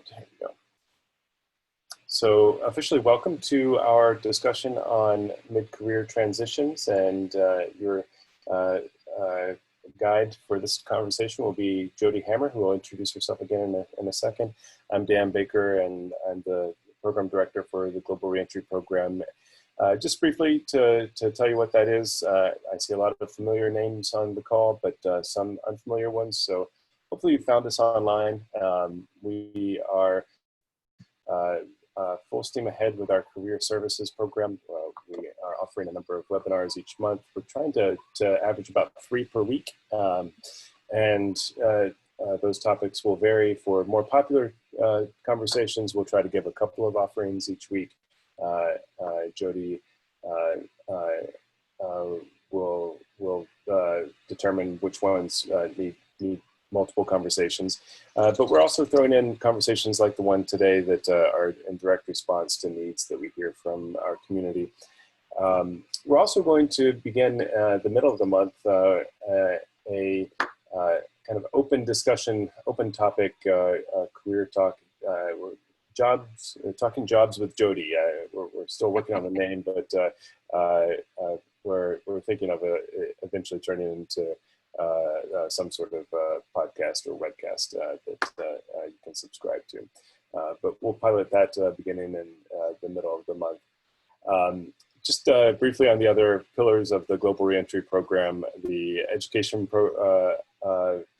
There you go. So officially welcome to our discussion on mid-career transitions, and your guide for this conversation will be Jody Hammer, who will introduce herself again in a second. I'm Dan Baker, and I'm the program director for the Global Reentry Program. Just briefly to tell you what that is, I see a lot of familiar names on the call, but some unfamiliar ones. So hopefully you found us online. We are full steam ahead with our career services program. We are offering a number of webinars each month. We're trying to average about 3 per week. Those topics will vary. For more popular conversations, we'll try to give a couple of offerings each week. Jody will determine which ones need multiple conversations. But we're also throwing in conversations like the one today that are in direct response to needs that we hear from our community. We're also going to begin the middle of the month a kind of open discussion, open topic, career talk, talking jobs with Jody. We're still working on the name, but we're thinking of eventually turning it into some sort of podcast or webcast that you can subscribe to. But we'll pilot that beginning in the middle of the month. Just briefly on the other pillars of the Global Reentry Program, the education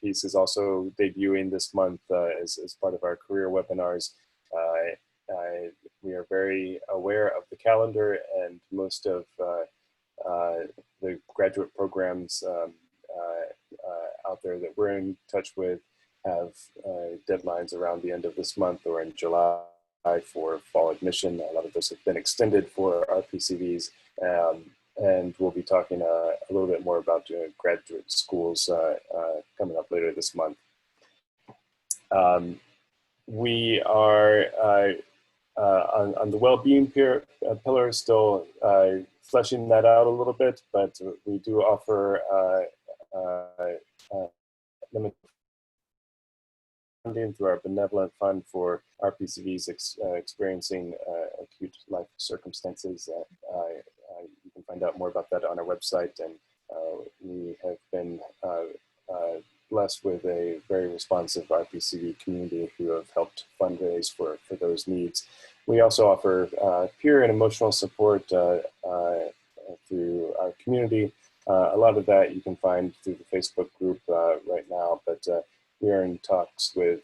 piece is also debuting this month as part of our career webinars. We are very aware of the calendar, and most of the graduate programs out there that we're in touch with have deadlines around the end of this month or in July for fall admission. A lot of those have been extended for RPCVs, and we'll be talking a little bit more about graduate schools coming up later this month. We are on the well-being pillar, still fleshing that out a little bit, but we do offer limited funding through our benevolent fund for RPCVs experiencing acute life circumstances. You can find out more about that on our website, and we have been blessed with a very responsive RPCV community who have helped fundraise for those needs. We also offer peer and emotional support through our community. A lot of that you can find through the Facebook group right now, but we are in talks with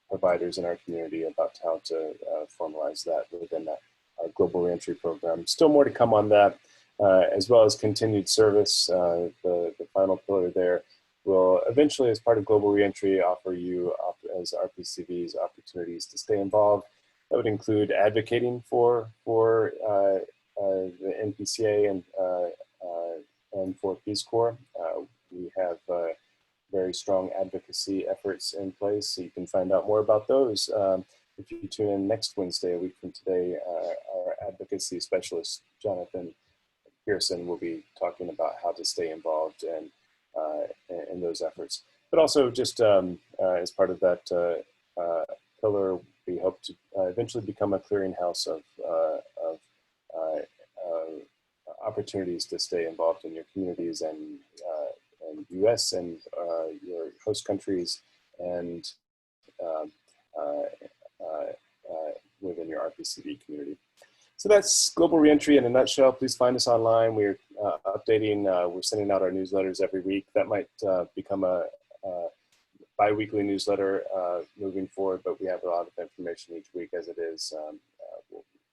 providers in our community about how to formalize that within our Global Reentry Program. Still more to come on that, as well as continued service. The final pillar there will eventually, as part of Global Reentry, offer you as RPCVs opportunities to stay involved. That would include advocating for the NPCA and for Peace Corps. We have very strong advocacy efforts in place, so you can find out more about those. If you tune in next Wednesday, a week from today, our advocacy specialist, Jonathan Pearson, will be talking about how to stay involved in those efforts. But also just as part of that pillar, we hope to eventually become a clearinghouse of opportunities to stay involved in your communities and U.S. and your host countries and within your RPCV community. So that's Global Reentry in a nutshell. Please find us online. We're updating, we're sending out our newsletters every week. That might become a bi-weekly newsletter moving forward, but we have a lot of information each week as it is.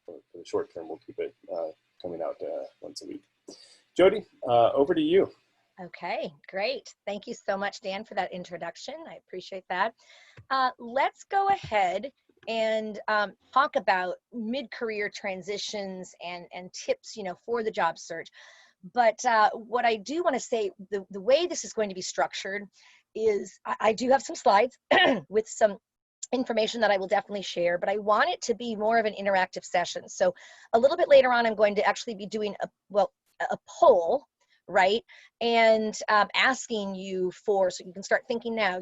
For the short term, we'll keep it coming out once a week. Jody, over to you. Okay, great. Thank you so much, Dan, for that introduction. I appreciate that. Let's go ahead and talk about mid-career transitions and tips, for the job search. But what I do want to say, the way this is going to be structured is I do have some slides with some information that I will definitely share, but I want it to be more of an interactive session. So a little bit later on, I'm going to actually be doing a poll right? And asking you for, so you can start thinking now,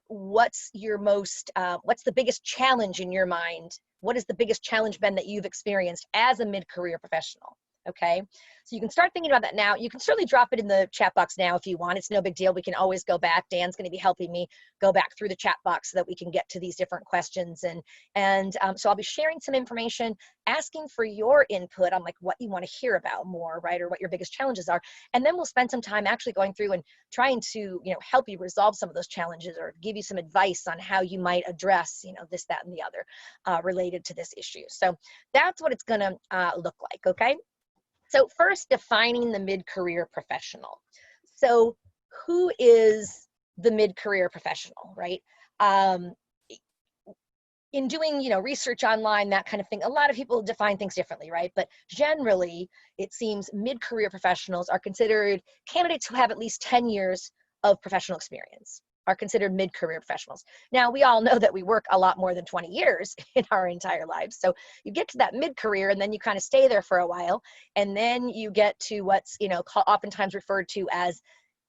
what's the biggest challenge in your mind? What has the biggest challenge been that you've experienced as a mid-career professional? Okay, so you can start thinking about that now. You can certainly drop it in the chat box now if you want. It's no big deal. We can always go back. Dan's going to be helping me go back through the chat box so that we can get to these different questions. And so I'll be sharing some information, asking for your input on like what you want to hear about more, right? Or what your biggest challenges are. And then we'll spend some time actually going through and trying to, help you resolve some of those challenges or give you some advice on how you might address, this, that, and the other related to this issue. So that's what it's going to look like, okay? So first, defining the mid-career professional. So who is the mid-career professional, right? In doing, research online, that kind of thing, a lot of people define things differently, right? But generally, it seems mid-career professionals are considered candidates who have at least 10 years of professional experience, are considered mid-career professionals. Now, we all know that we work a lot more than 20 years in our entire lives. So you get to that mid-career and then you kind of stay there for a while. And then you get to what's, oftentimes referred to as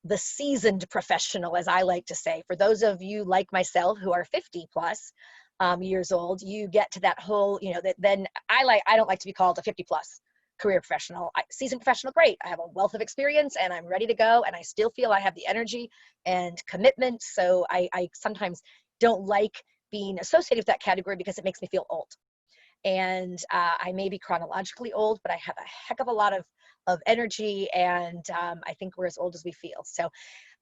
the seasoned professional, as I like to say. For those of you like myself who are 50 plus years old, you get to that whole, then I don't like to be called a 50 plus career professional. Seasoned professional, great. I have a wealth of experience and I'm ready to go, and I still feel I have the energy and commitment. So I sometimes don't like being associated with that category because it makes me feel old. And I may be chronologically old, but I have a heck of a lot of energy, and I think we're as old as we feel. So,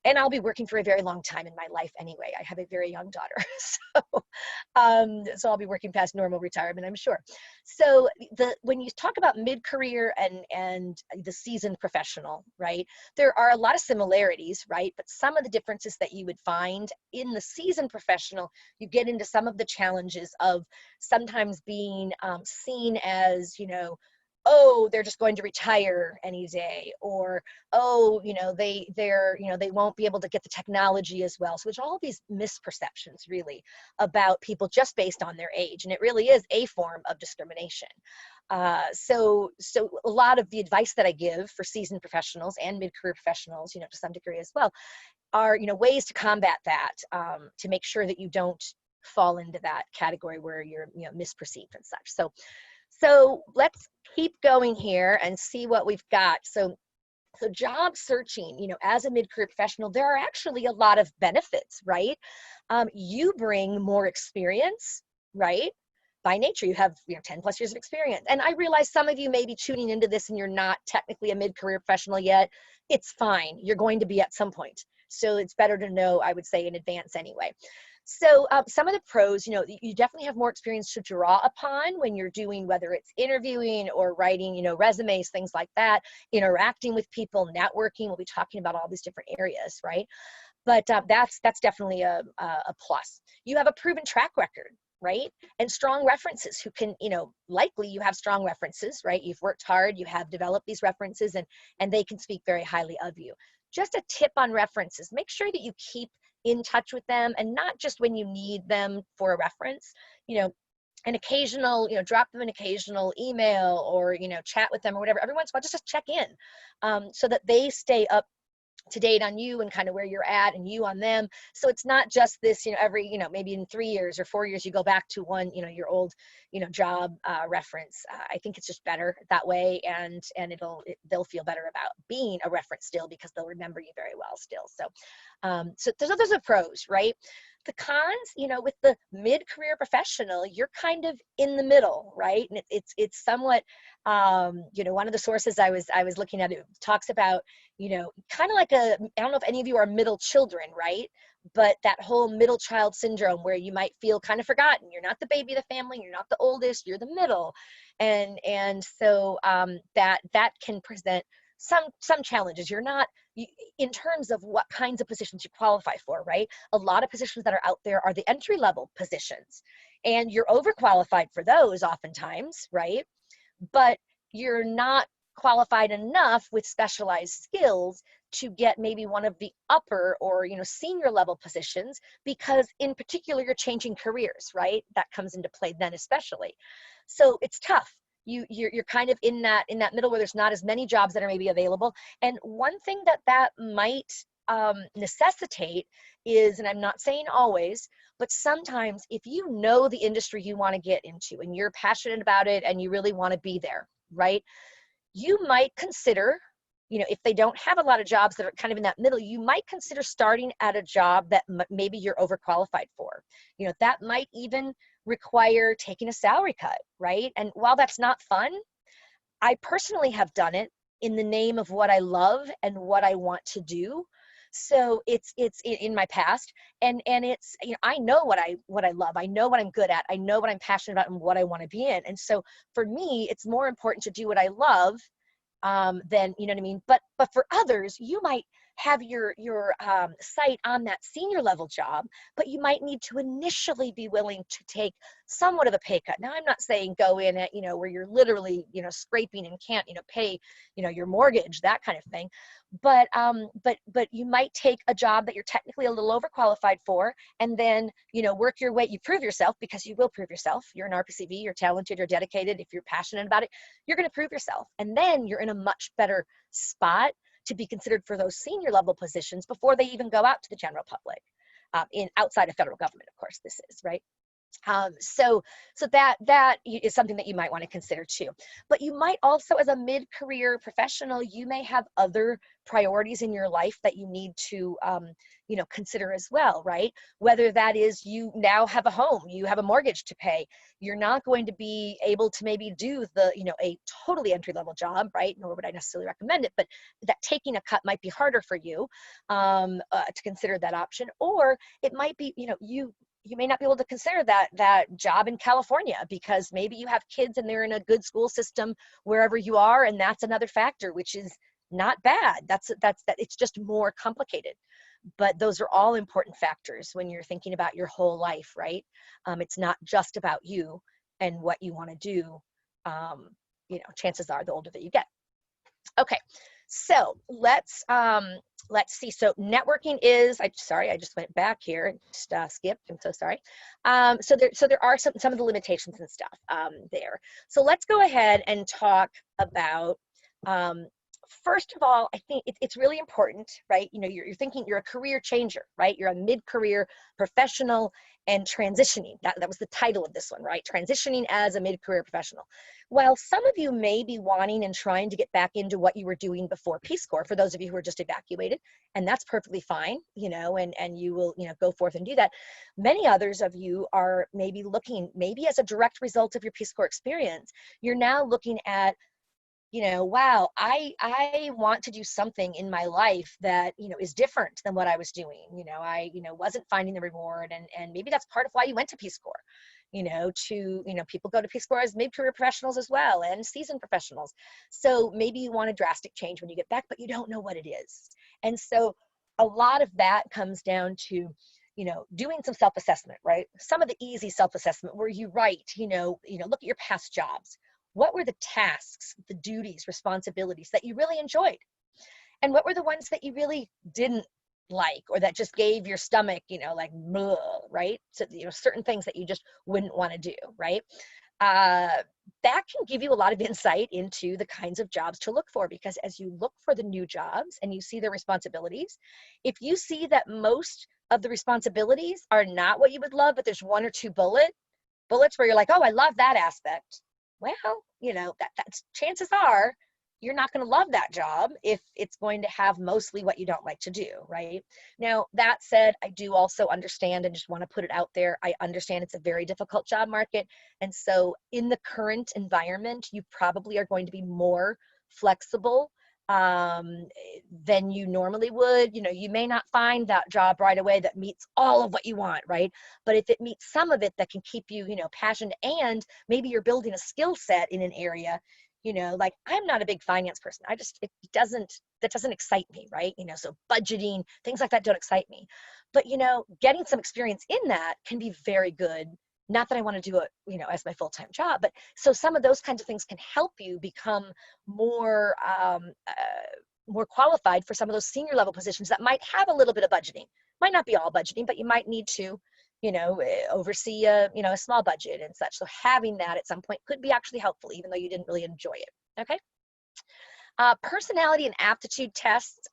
and I'll be working for a very long time in my life anyway. I have a very young daughter, so I'll be working past normal retirement, I'm sure. So when you talk about mid-career and the seasoned professional, right, there are a lot of similarities, right? But some of the differences that you would find in the seasoned professional, you get into some of the challenges of sometimes being seen as, oh, they're just going to retire any day, or oh, they won't be able to get the technology as well. So there's all these misperceptions really about people just based on their age, and it really is a form of discrimination. So a lot of the advice that I give for seasoned professionals and mid-career professionals, to some degree as well, are ways to combat that, to make sure that you don't fall into that category where you're misperceived and such. So let's keep going here and see what we've got. So job searching, as a mid-career professional, there are actually a lot of benefits, right? You bring more experience, right? By nature, you have 10 plus years of experience. And I realize some of you may be tuning into this and you're not technically a mid-career professional yet. It's fine. You're going to be at some point. So it's better to know, I would say, in advance anyway. So some of the pros, you definitely have more experience to draw upon when you're doing, whether it's interviewing or writing, resumes, things like that, interacting with people, networking. We'll be talking about all these different areas, right? But that's definitely a plus. You have a proven track record, right? And strong references who can, likely you have strong references, right? You've worked hard, you have developed these references, and they can speak very highly of you. Just a tip on references, make sure that you keep in touch with them, and not just when you need them for a reference, an occasional, drop them an occasional email or, chat with them or whatever, every once in a while, just check in, so that they stay up to date on you and kind of where you're at and you on them. So it's not just this, every, maybe in 3 years or 4 years, you go back to one, your old, job reference. I think it's just better that way. And they'll feel better about being a reference still, because they'll remember you very well still. So those are pros, right? The cons, with the mid-career professional, you're kind of in the middle, right? And it's somewhat, one of the sources I was looking at, it talks about, kind of like I don't know if any of you are middle children, right? But that whole middle child syndrome where you might feel kind of forgotten. You're not the baby of the family, you're not the oldest, you're the middle. And so that can present some challenges. You're not, in terms of what kinds of positions you qualify for, right? A lot of positions that are out there are the entry-level positions, and you're overqualified for those oftentimes, right? But you're not qualified enough with specialized skills to get maybe one of the upper or senior level positions, because in particular you're changing careers, right? That comes into play then especially. So it's tough. you're kind of in that middle where there's not as many jobs that are maybe available. And one thing that might necessitate is, and I'm not saying always, but sometimes if you know the industry you want to get into and you're passionate about it and you really want to be there, right? You might consider, if they don't have a lot of jobs that are kind of in that middle, you might consider starting at a job that maybe you're overqualified for. That might even require taking a salary cut, right? And while that's not fun, I personally have done it in the name of what I love and what I want to do. So it's in my past, and it's, I know what I love. I know what I'm good at. I know what I'm passionate about and what I want to be in. And so for me, it's more important to do what I love than, you know what I mean? But for others, you might have your sight on that senior level job, but you might need to initially be willing to take somewhat of a pay cut. Now, I'm not saying go in at, where you're literally, scraping and can't, pay, your mortgage, that kind of thing. But you might take a job that you're technically a little overqualified for, and then, work your way, you prove yourself, because you will prove yourself. You're an RPCV, you're talented, you're dedicated. If you're passionate about it, you're going to prove yourself. And then you're in a much better spot to be considered for those senior level positions before they even go out to the general public, outside of federal government, of course, this is, right? So that is something that you might want to consider too. But you might also, as a mid-career professional, you may have other priorities in your life that you need to, consider as well, right? Whether that is you now have a home, you have a mortgage to pay, you're not going to be able to maybe do a totally entry-level job, right? Nor would I necessarily recommend it, but that taking a cut might be harder for you to consider that option. Or it might be, you may not be able to consider that job in California because maybe you have kids and they're in a good school system wherever you are, and that's another factor, which is not bad. That's it's just more complicated. But those are all important factors when you're thinking about your whole life, right? It's not just about you and what you want to do. Chances are the older that you get. Okay, so let's see. So networking is, I just went back here and just skipped. I'm so sorry. So there are some of the limitations and stuff there. So let's go ahead and talk about. First of all, I think it's really important, right? You're thinking you're a career changer, right? You're a mid-career professional and transitioning. That was the title of this one, right? Transitioning as a mid-career professional. While some of you may be wanting and trying to get back into what you were doing before Peace Corps, for those of you who are just evacuated, and that's perfectly fine, and you will, go forth and do that. Many others of you are maybe looking, maybe as a direct result of your Peace Corps experience, you're now looking at, wow, I want to do something in my life that, is different than what I was doing. I, wasn't finding the reward, and maybe that's part of why you went to Peace Corps, people go to Peace Corps as mid-career professionals as well, and seasoned professionals. So maybe you want a drastic change when you get back, but you don't know what it is. And so a lot of that comes down to, doing some self-assessment, right? Some of the easy self-assessment where you write, look at your past jobs. What were the tasks, the duties, responsibilities that you really enjoyed? And what were the ones that you really didn't like, or that just gave your stomach, like, bleh, right? So, certain things that you just wouldn't want to do, right? That can give you a lot of insight into the kinds of jobs to look for, because as you look for the new jobs and you see their responsibilities, if you see that most of the responsibilities are not what you would love, but there's one or two bullets where you're like, oh, I love that aspect. Well, that's chances are you're not going to love that job if it's going to have mostly what you don't like to do, right? Now, that said, I do also understand, and just want to put it out there, I understand it's a very difficult job market. And so in the current environment, you probably are going to be more flexible than you normally would. You may not find that job right away that meets all of what you want, right? But if it meets some of it that can keep you, passionate, and maybe you're building a skill set in an area, like I'm not a big finance person. That doesn't excite me, right? So budgeting, things like that don't excite me. But, getting some experience in that can be very good. Not that I want to do it, as my full-time job, but so some of those kinds of things can help you become more qualified for some of those senior level positions that might have a little bit of budgeting. Might not be all budgeting, but you might need to, oversee a, a small budget and such. So having that at some point could be actually helpful, even though you didn't really enjoy it. Okay. Personality and aptitude tests,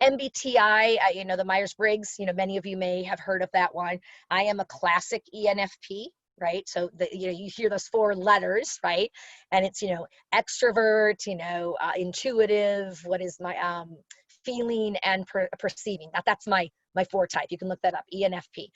MBTI, the Myers-Briggs, many of you may have heard of that one. I am a classic ENFP, right? So you hear those 4 letters, right? And it's, extrovert, intuitive, what is my feeling and perceiving. That's my 4 type. You can look that up, ENFP.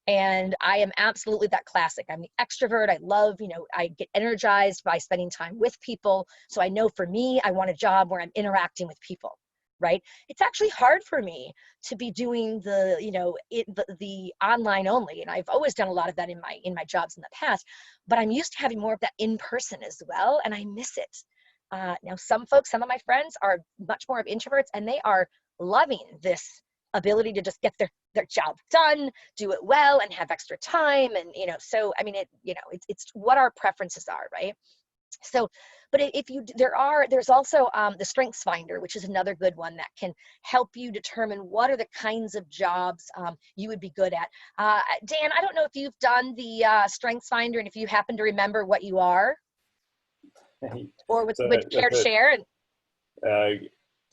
And I am absolutely that classic. I'm the extrovert. I love, I get energized by spending time with people. So I know for me, I want a job where I'm interacting with people, right? It's actually hard for me to be doing the online only. And I've always done a lot of that in my jobs in the past, but I'm used to having more of that in person as well. And I miss it. Now, some of my friends are much more of introverts, and they are loving this ability to just get their job done, do it well, and have extra time. And, so, I mean, it's what our preferences are, right? So, but there's also the Strengths Finder, which is another good one that can help you determine what are the kinds of jobs you would be good at. Dan, I don't know if you've done the Strengths Finder and if you happen to remember what you are, or would care to share.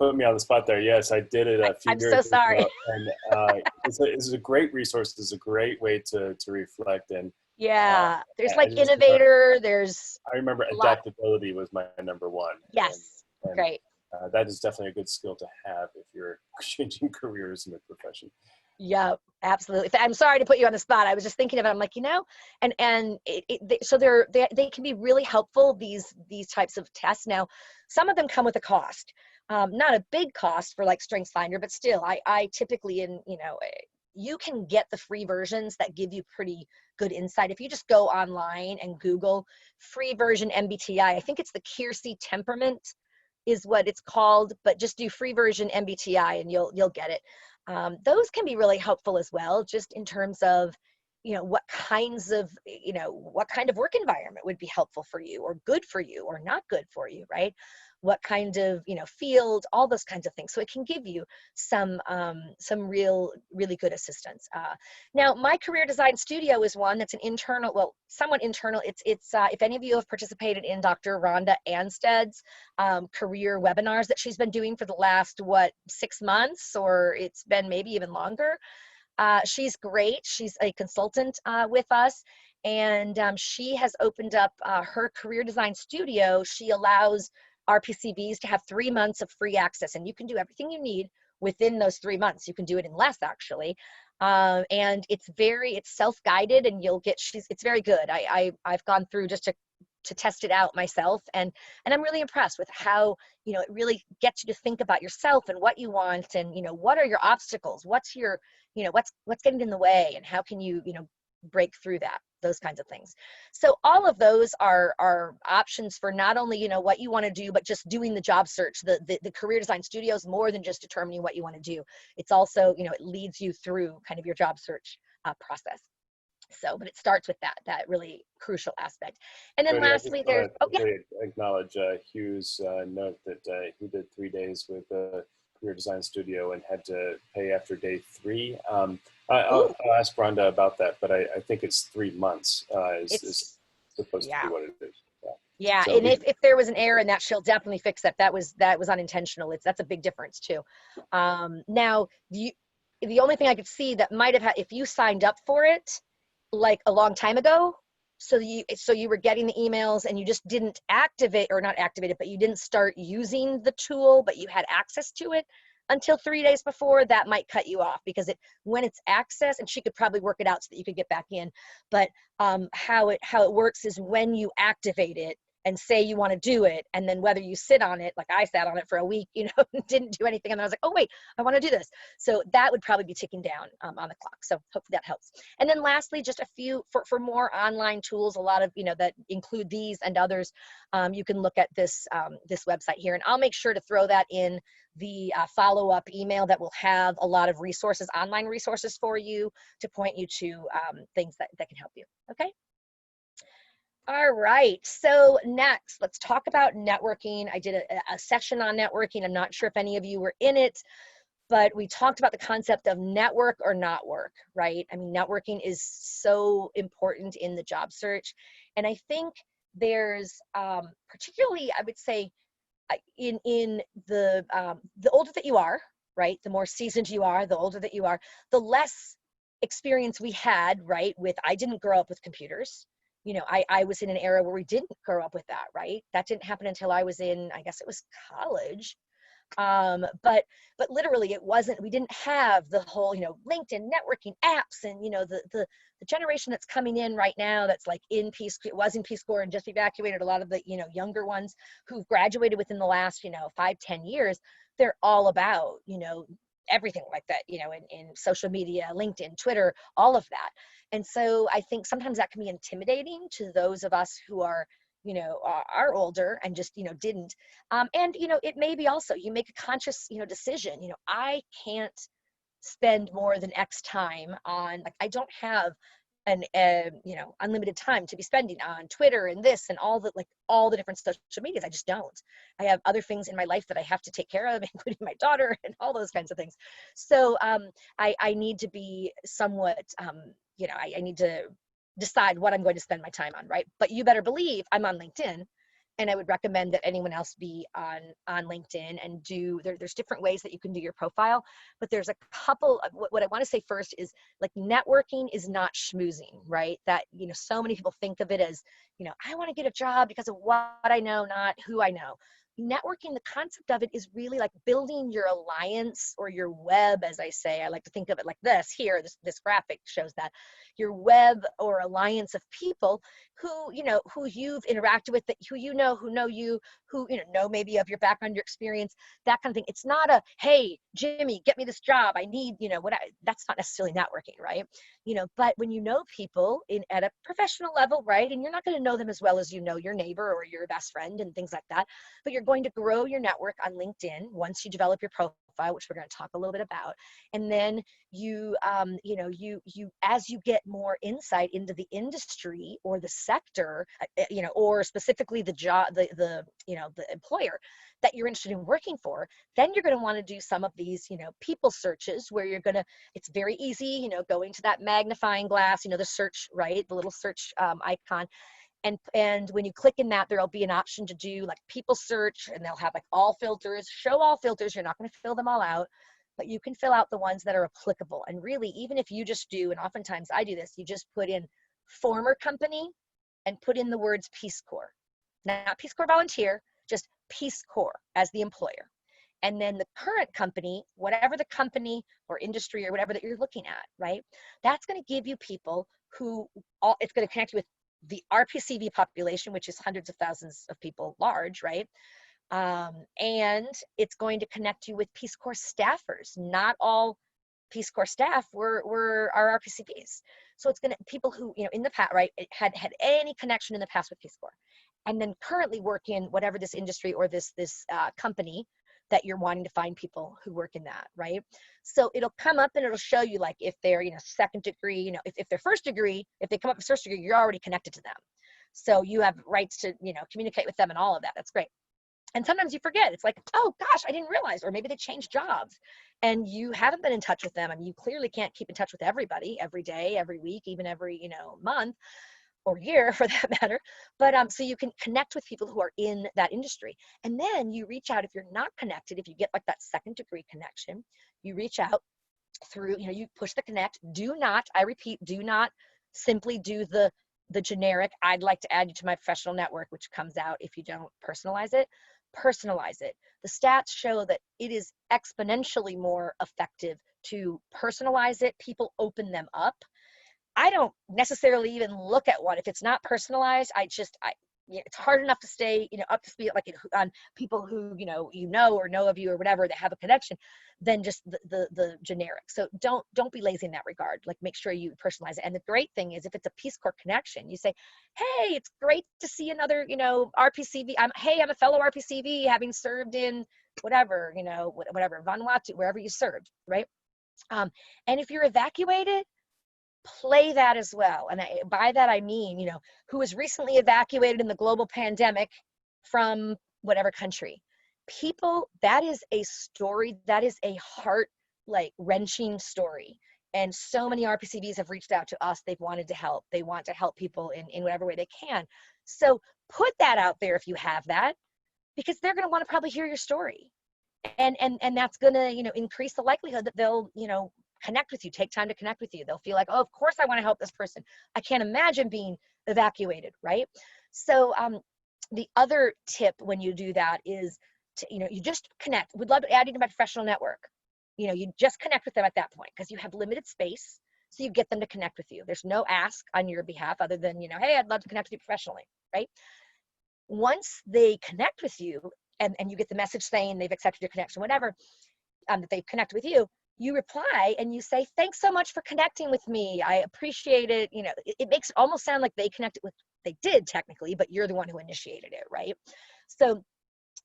Put me on the spot there. Yes, I did it a few I'm years so sorry. ago, and it's a great resource. It's a great way to reflect. And there's like innovator. I remember adaptability was my number 1. Yes, and great. That is definitely a good skill to have if you're changing careers in the profession. Yeah, absolutely. I'm sorry to put you on the spot. I was just thinking of it. I'm like, so they can be really helpful, these types of tests. Now, some of them come with a cost. Not a big cost for like Strengths Finder, but still, I typically, you can get the free versions that give you pretty good insight. If you just go online and Google free version MBTI, I think it's the Keirsey temperament is what it's called, but just do free version MBTI and you'll get it. Those can be really helpful as well, just in terms of, what kind of work environment would be helpful for you or good for you or not good for you, right? What kind of, field, all those kinds of things. So it can give you some really good assistance. Now, my career design studio is one that's an internal, well, somewhat internal. It's if any of you have participated in Dr. Rhonda Anstead's career webinars that she's been doing for the last, 6 months, or it's been maybe even longer. She's great. She's a consultant with us, and she has opened up her career design studio. She allows RPCVs to have 3 months of free access, and you can do everything you need within those 3 months. You can do it in less, actually. And it's self-guided, and it's very good. I've gone through just to test it out myself, and I'm really impressed with how, it really gets you to think about yourself and what you want, and, what are your obstacles? What's your, what's getting in the way, and how can you, break through those kinds of things. So all of those are options for not only, what you want to do, but just doing the job search. The career design studio is more than just determining what you want to do. It's also, it leads you through kind of your job search process. So, but it starts with that really crucial aspect. And then lastly, there's, acknowledge Hugh's note that he did 3 days with the career design studio and had to pay after day 3. I'll ask Rhonda about that, but I think it's 3 months is supposed to be what it is. Yeah, so, and if there was an error in that, she'll definitely fix that. That was unintentional. That's a big difference too. Now, the only thing I could see that might have had, if you signed up for it like a long time ago, so you were getting the emails and you just didn't activate, or not activate it, but you didn't start using the tool, but you had access to it until 3 days before, that might cut you off, because when it's access, and she could probably work it out so that you could get back in, but how it works is when you activate it and say you want to do it, and then whether you sit on it, like I sat on it for a week, didn't do anything, and then I was like, oh wait, I want to do this. So that would probably be ticking down on the clock. So hopefully that helps. And then lastly, just a few for more online tools, a lot of that include these and others. You can look at this website here, and I'll make sure to throw that in the follow-up email that will have a lot of resources, online resources for you, to point you to things that can help you. Okay. All right, so next, let's talk about networking. I did a session on networking. I'm not sure if any of you were in it, but we talked about the concept of network or not work, right? I mean, networking is so important in the job search. And I think there's particularly, I would say, in the older that you are, right? The more seasoned you are, the older that you are, the less experience we had, right? With, I didn't grow up with computers. You know, I was in an era where we didn't grow up with that, right? That didn't happen until I was in, I guess it was college. But literally it wasn't, we didn't have the whole, you know, LinkedIn networking apps, and, you know, the generation that's coming in right now, that's like in Peace, it was in Peace Corps and just evacuated, a lot of the, you know, younger ones who've graduated within the last, you know, 5-10 years, they're all about, you know, everything like that, you know, in social media, LinkedIn, Twitter, all of that. And so I think sometimes that can be intimidating to those of us who are, you know, are older and just, you know, didn't. And, you know, it may be also, you make a conscious, you know, decision, you know, I can't spend more than X time on, like, I don't have an, you know, unlimited time to be spending on Twitter and this and all the, like, all the different social medias. I just don't. I have other things in my life that I have to take care of, including my daughter and all those kinds of things. So I need to be somewhat, you know, I need to decide what I'm going to spend my time on, right? But you better believe I'm on LinkedIn, and I would recommend that anyone else be on LinkedIn and do, there's different ways that you can do your profile, but there's a couple of, what I want to say first is, like, networking is not schmoozing, right? That, you know, so many people think of it as, you know, I want to get a job because of what I know, not who I know. Networking, the concept of it is really like building your alliance or your web, as I say. I like to think of it like this here, this graphic shows that your web or alliance of people who, you know, who you've interacted with, that who you know, who know you, who, you know maybe of your background, your experience, that kind of thing. It's not a, hey, Jimmy, get me this job, I need, you know, that's not necessarily networking, right? You know, but when you know people at a professional level, right, and you're not going to know them as well as you know your neighbor or your best friend and things like that, but you're going to grow your network on LinkedIn once you develop your profile, which we're going to talk a little bit about. And then you, you know, you as you get more insight into the industry or the sector, you know, or specifically the job, the you know, the employer that you're interested in working for, then you're going to want to do some of these, you know, people searches where you're going to, it's very easy, you know, going to that magnifying glass, you know, the search, right, the little search icon. And when you click in that, there'll be an option to do like people search, and they'll have like all filters, show all filters. You're not going to fill them all out, but you can fill out the ones that are applicable. And really, even if you just do, and oftentimes I do this, you just put in former company and put in the words Peace Corps. Not Peace Corps volunteer, just Peace Corps as the employer. And then the current company, whatever the company or industry or whatever that you're looking at, right? That's going to give you people who, it's going to connect you with the RPCV population, which is hundreds of thousands of people large, right? And it's going to connect you with Peace Corps staffers. Not all Peace Corps staff were our RPCVs. So it's going to, people who, you know, in the past, right, had any connection in the past with Peace Corps, and then currently work in whatever this industry or this company that you're wanting to find people who work in that, right? So it'll come up and it'll show you, like, if they're, you know, second degree, you know, if they're first degree, if they come up with first degree, you're already connected to them. So you have rights to, you know, communicate with them and all of that. That's great. And sometimes you forget. It's like, oh gosh, I didn't realize, or maybe they changed jobs and you haven't been in touch with them. I mean, you clearly can't keep in touch with everybody every day, every week, even every, you know, month or year for that matter. But so you can connect with people who are in that industry. And then you reach out, if you're not connected, if you get like that second degree connection, you reach out through, you know, you push the connect. Do not, I repeat, do not simply do the generic, I'd like to add you to my professional network, which comes out if you don't personalize it. Personalize it. The stats show that it is exponentially more effective to personalize it. People open them up. I don't necessarily even look at one if it's not personalized. You know, it's hard enough to stay, you know, up to speed, like, on people who, you know or know of you or whatever, that have a connection, than just the generic. So don't be lazy in that regard. Like, make sure you personalize it. And the great thing is, if it's a Peace Corps connection, you say, hey, it's great to see another, you know, RPCV. I'm a fellow RPCV, having served in whatever, you know, whatever, Vanuatu, wherever you served, right? And if you're evacuated, play that as well. And by that I mean, you know, who was recently evacuated in the global pandemic from whatever country. people, that is a story, that is a heart like wrenching story. And so many RPCVs have reached out to us. They've wanted to help. They want to help people in whatever way they can. So put that out there if you have that, because they're going to want to probably hear your story. And that's going to, you know, increase the likelihood that they'll, you know, connect with you, take time to connect with you. They'll feel like, oh, of course I want to help this person. I can't imagine being evacuated, right? So the other tip when you do that is to, you know, you just connect. We'd love to add you to my professional network. You know, you just connect with them at that point because you have limited space. So you get them to connect with you. There's no ask on your behalf other than, you know, hey, I'd love to connect with you professionally, right? Once they connect with you and you get the message saying they've accepted your connection, whatever, that they've connected with you, you reply and you say, thanks so much for connecting with me. I appreciate it. You know, it makes it almost sound like they connected with, they did technically, but you're the one who initiated it, right? So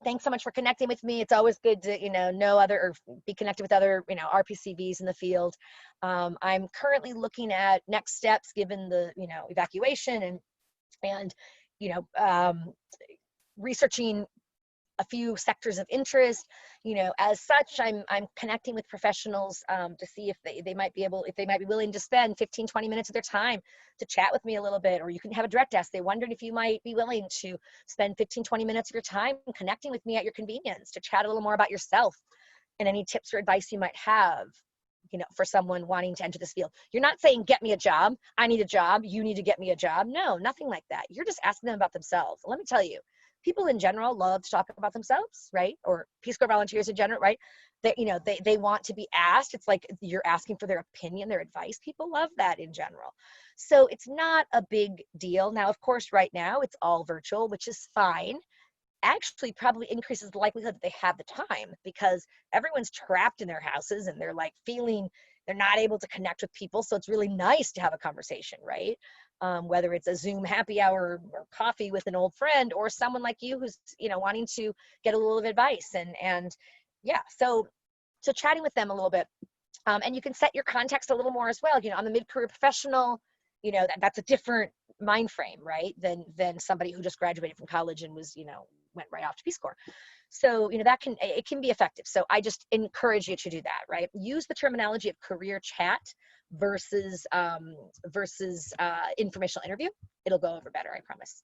thanks so much for connecting with me. It's always good to, you know other or be connected with other, you know, RPCVs in the field. I'm currently looking at next steps given the, you know, evacuation and you know, researching a few sectors of interest. You know, as such, I'm connecting with professionals to see if they might be able, if they might be willing to spend 15-20 minutes of their time to chat with me a little bit, or you can have a direct ask. They wondered if you might be willing to spend 15-20 minutes of your time connecting with me at your convenience to chat a little more about yourself and any tips or advice you might have, you know, for someone wanting to enter this field. You're not saying, get me a job, I need a job, you need to get me a job. No, nothing like that. You're just asking them about themselves. Let me tell you, people in general love to talk about themselves, right? Or Peace Corps volunteers in general, right? That, you know, they want to be asked. It's like you're asking for their opinion, their advice. People love that in general. So it's not a big deal. Now, of course, right now it's all virtual, which is fine. Actually probably increases the likelihood that they have the time because everyone's trapped in their houses and they're like feeling they're not able to connect with people. So it's really nice to have a conversation, right? Whether it's a Zoom happy hour or coffee with an old friend or someone like you who's, you know, wanting to get a little of advice and yeah, so chatting with them a little bit. And you can set your context a little more as well. You know, I'm a mid-career professional, you know, that's a different mind frame, right? Than somebody who just graduated from college and was, you know, went right off to Peace Corps. So, you know, it can be effective. So I just encourage you to do that, right? Use the terminology of career chat versus informational interview. It'll go over better, I promise.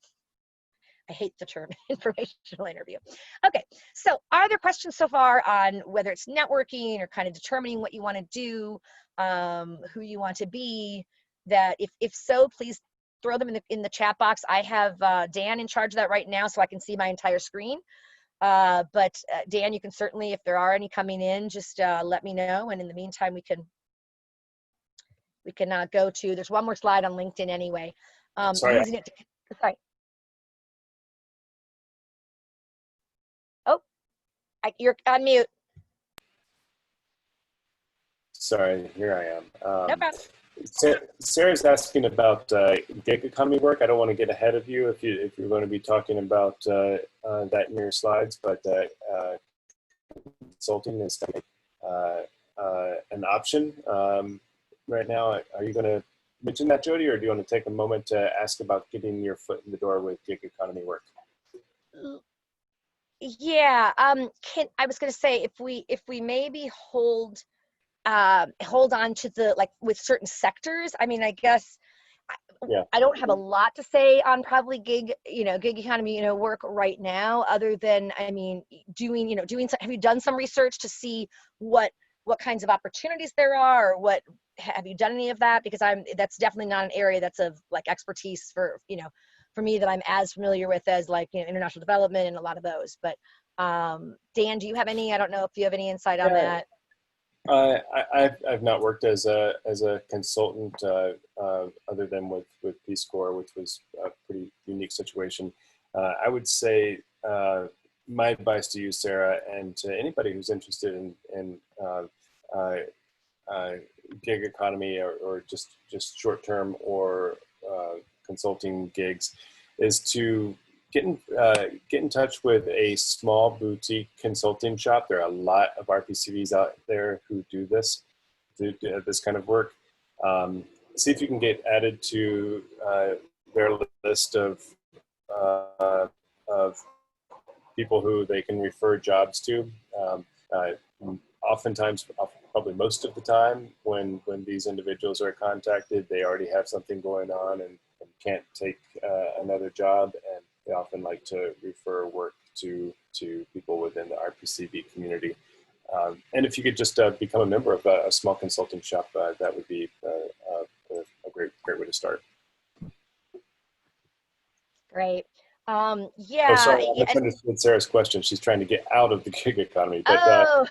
I hate the term informational interview. Okay, so are there questions so far on whether it's networking or kind of determining what you want to do, who you want to be? That if so, please throw them in the chat box. I have Dan in charge of that right now, so I can see my entire screen. But Dan, you can certainly, if there are any coming in, just let me know. And in the meantime, we can go to. There's one more slide on LinkedIn anyway. Sorry. Using it to, sorry. Oh, you're on mute. Sorry, here I am. No problem. Sarah's asking about gig economy work. I don't want to get ahead of you if you're going to be talking about that in your slides, but consulting is an option right now. Are you going to mention that, Jody, or do you want to take a moment to ask about getting your foot in the door with gig economy work? Yeah, I was going to say if we maybe hold on to the, like with certain sectors. I mean, I guess yeah. I don't have a lot to say on probably gig economy, work right now, other than, I mean, have you done some research to see what kinds of opportunities there are, or have you done any of that? Because that's definitely not an area that's of like expertise for me that I'm as familiar with as like, international development and a lot of those. But Dan, do you have any? I don't know if you have any insight on that. I've not worked as a consultant other than with Peace Corps, which was a pretty unique situation. I would say my advice to you, Sarah, and to anybody who's interested in gig economy or just short term or consulting gigs, is to get in touch with a small boutique consulting shop. There are a lot of RPCVs out there who do this kind of work. See if you can get added to their list of people who they can refer jobs to. Oftentimes, probably most of the time, when these individuals are contacted, they already have something going on and can't take another job, and they often like to refer work to people within the RPCV community. And if you could just become a member of a small consulting shop, that would be a great way to start. Great. Oh, Yeah. sorry, I misunderstood Sarah's question. She's trying to get out of the gig economy, but Oh,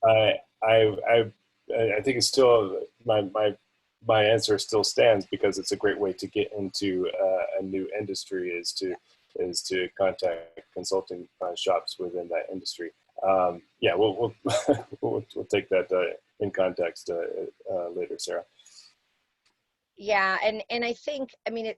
I, I think it's still my answer still stands, because it's a great way to get into a new industry is to contact consulting shops within that industry. Yeah, we'll we'll take that in context later, Sarah. yeah. And I think, I mean,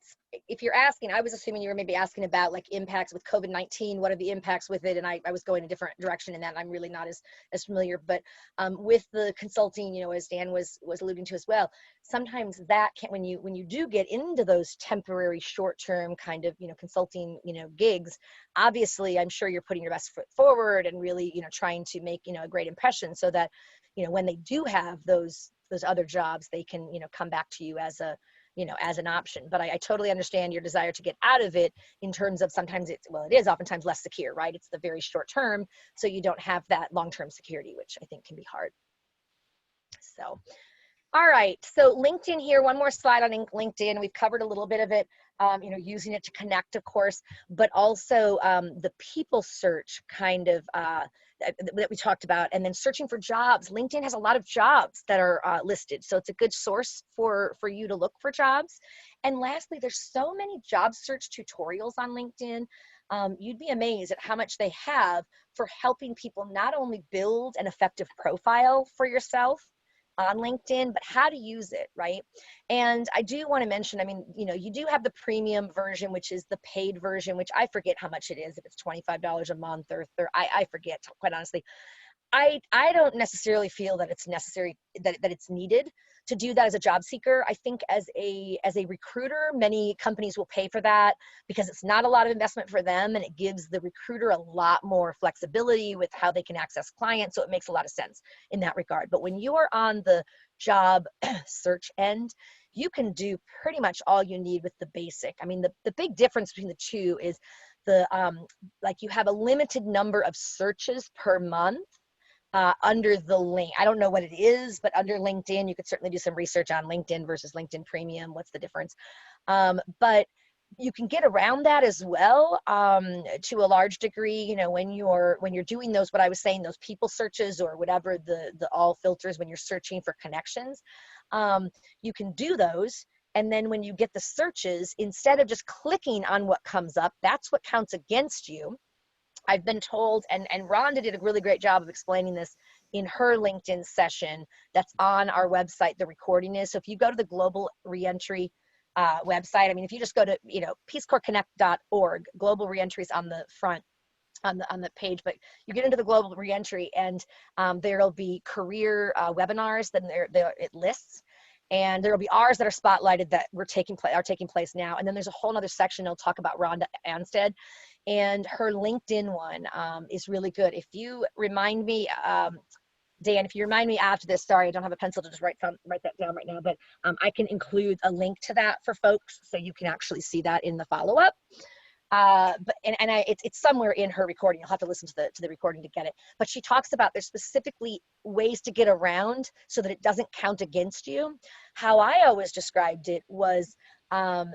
if you're asking, I was assuming you were maybe asking about like impacts with COVID-19, what are the impacts with it? And I was going a different direction in that. I'm really not as familiar, but with the consulting, you know, as Dan was alluding to as well, sometimes that can, when you do get into those temporary short-term kind of, you know, consulting, you know, gigs, obviously I'm sure you're putting your best foot forward and really, you know, trying to make, you know, a great impression so that, you know, when they do have those other jobs, they can, you know, come back to you as a, you know, as an option. But I totally understand your desire to get out of it in terms of sometimes it is oftentimes less secure, right? It's the very short term. So you don't have that long-term security, which I think can be hard. So, all right. So LinkedIn here, one more slide on LinkedIn. We've covered a little bit of it, you know, using it to connect, of course, but also the people search kind of that we talked about, and then searching for jobs. LinkedIn has a lot of jobs that are listed. So it's a good source for you to look for jobs. And lastly, there's so many job search tutorials on LinkedIn. You'd be amazed at how much they have for helping people not only build an effective profile for yourself on LinkedIn, but how to use it, right? And I do want to mention, I mean, you know, you do have the premium version, which is the paid version, which I forget how much it is, if it's $25 a month or I forget, quite honestly. I don't necessarily feel that it's necessary, that it's needed to do that as a job seeker. I think as a recruiter, many companies will pay for that because it's not a lot of investment for them, and it gives the recruiter a lot more flexibility with how they can access clients. So it makes a lot of sense in that regard. But when you are on the job search end, you can do pretty much all you need with the basic. I mean, the big difference between the two is the like you have a limited number of searches per month under the link. I don't know what it is, but under LinkedIn, you could certainly do some research on LinkedIn versus LinkedIn Premium. What's the difference? But you can get around that as well to a large degree. You know, when you're doing those, what I was saying, those people searches or whatever the all filters, when you're searching for connections, you can do those. And then when you get the searches, instead of just clicking on what comes up, that's what counts against you. I've been told, and Rhonda did a really great job of explaining this in her LinkedIn session that's on our website, the recording is. So if you go to the Global Reentry website, I mean, if you just go to, you know, peacecorpsconnect.org, Global Reentry's on the front, on the page, but you get into the Global Reentry and there'll be career webinars, then it lists. And there will be ours that are spotlighted that are taking place now. And then there's a whole other section that'll talk about Rhonda Anstead. And her LinkedIn one is really good. If you remind me, Dan, if you remind me after this, sorry, I don't have a pencil to just write that down right now, but I can include a link to that for folks so you can actually see that in the follow-up. It's somewhere in her recording. You'll have to listen to the recording to get it. But she talks about there's specifically ways to get around so that it doesn't count against you. How I always described it was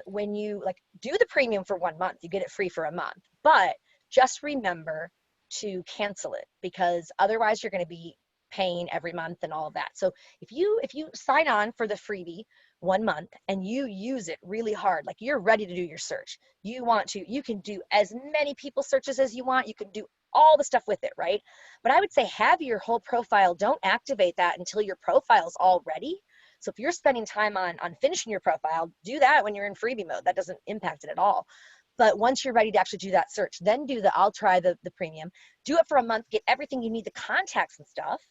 when you do the premium for 1 month, you get it free for a month. But just remember to cancel it, because otherwise you're going to be paying every month and all of that. So if you sign on for the freebie 1 month and you use it really hard, like you're ready to do your search, you can do as many people searches as you want, you can do all the stuff with it, right? But I would say have your whole profile. Don't activate that until your profile's all ready. So if you're spending time on finishing your profile, do that when you're in freebie mode. That doesn't impact it at all. But once you're ready to actually do that search, then I'll try the premium, do it for a month, get everything you need, the contacts and stuff,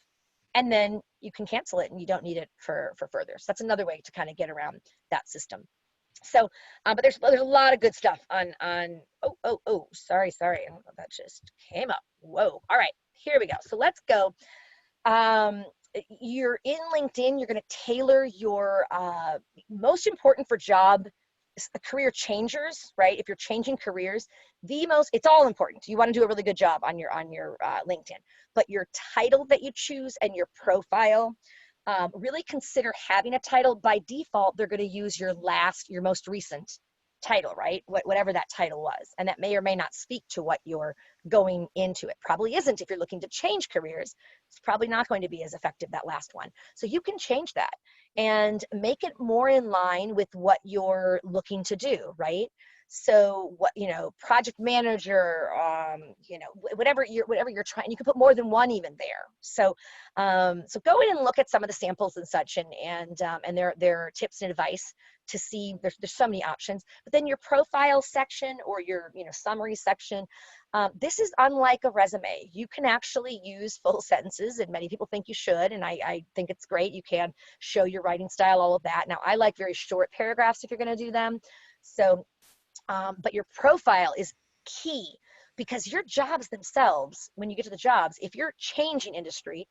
and then you can cancel it and you don't need it for further. So that's another way to kind of get around that system. So, but there's a lot of good stuff on. Oh, sorry. I don't know, that just came up. Whoa. All right, here we go. So let's go. Um, you're in LinkedIn. You're going to tailor your most important for job career changers, right? If you're changing careers, it's all important. You want to do a really good job on your LinkedIn, but your title that you choose and your profile, really consider having a title. By default, they're going to use your most recent title, right? Whatever that title was. And that may or may not speak to what you're going into. It probably isn't if you're looking to change careers. It's probably not going to be as effective, that last one. So you can change that and make it more in line with what you're looking to do, right? So what, project manager, whatever you're trying, you can put more than one even there. So go in and look at some of the samples and such, and their tips and advice to see. There's so many options. But then your profile section or your summary section, this is unlike a resume. You can actually use full sentences, and many people think you should, and I think it's great. You can show your writing style, all of that. Now, I like very short paragraphs if you're going to do them. So, but your profile is key, because your jobs themselves, when you get to the jobs, if you're changing industry,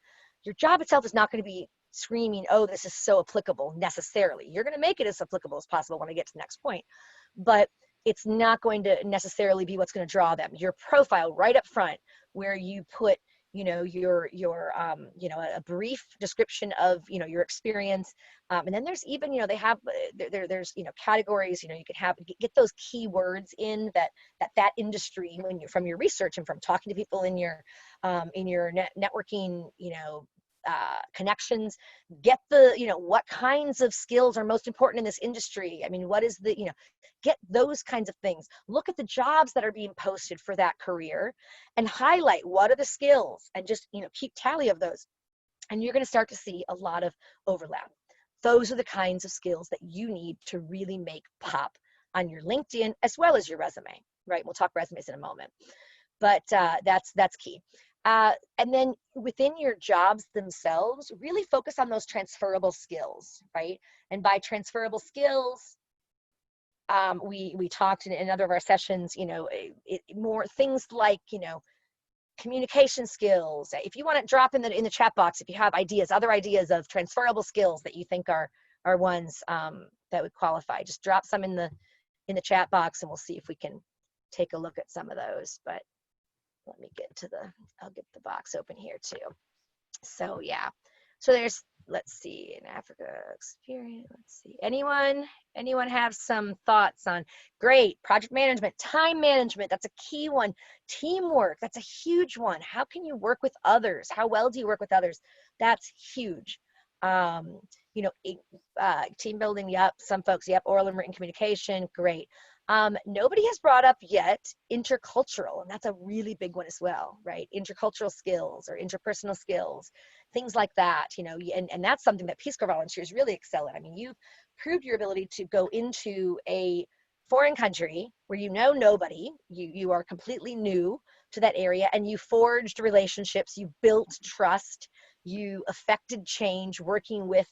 your job itself is not going to be screaming, oh, this is so applicable necessarily. You're going to make it as applicable as possible when I get to the next point, but it's not going to necessarily be what's going to draw them. Your profile right up front, where you put a brief description of your experience, and then there's even they have there's categories. You can have get those keywords in that industry, when you're from your research and from talking to people in your networking connections. Get what kinds of skills are most important in this industry. I mean, what is get those kinds of things. Look at the jobs that are being posted for that career and highlight what are the skills, and just keep tally of those, and you're going to start to see a lot of overlap. Those are the kinds of skills that you need to really make pop on your LinkedIn as well as your resume, right? We'll talk resumes in a moment, but that's key. And then within your jobs themselves, really focus on those transferable skills, right? And by transferable skills, we talked in another of our sessions, more things like, communication skills. If you want to drop in the chat box, if you have other ideas of transferable skills that you think are ones that would qualify, just drop some in the chat box, and we'll see if we can take a look at some of those. But let me I'll get the box open here too. So yeah, so let's see, in Africa experience, let's see, anyone have some thoughts on? Great. Project management, time management, that's a key one. Teamwork, that's a huge one. How can you work with others? How well do you work with others? That's huge. Team building, yep. Some folks, yep. Oral and written communication, great. Nobody has brought up yet intercultural, and that's a really big one as well, right? Intercultural skills or interpersonal skills, things like that, and that's something that Peace Corps volunteers really excel at. I mean, you've proved your ability to go into a foreign country where nobody, you are completely new to that area, and you forged relationships, you built trust, you affected change, working with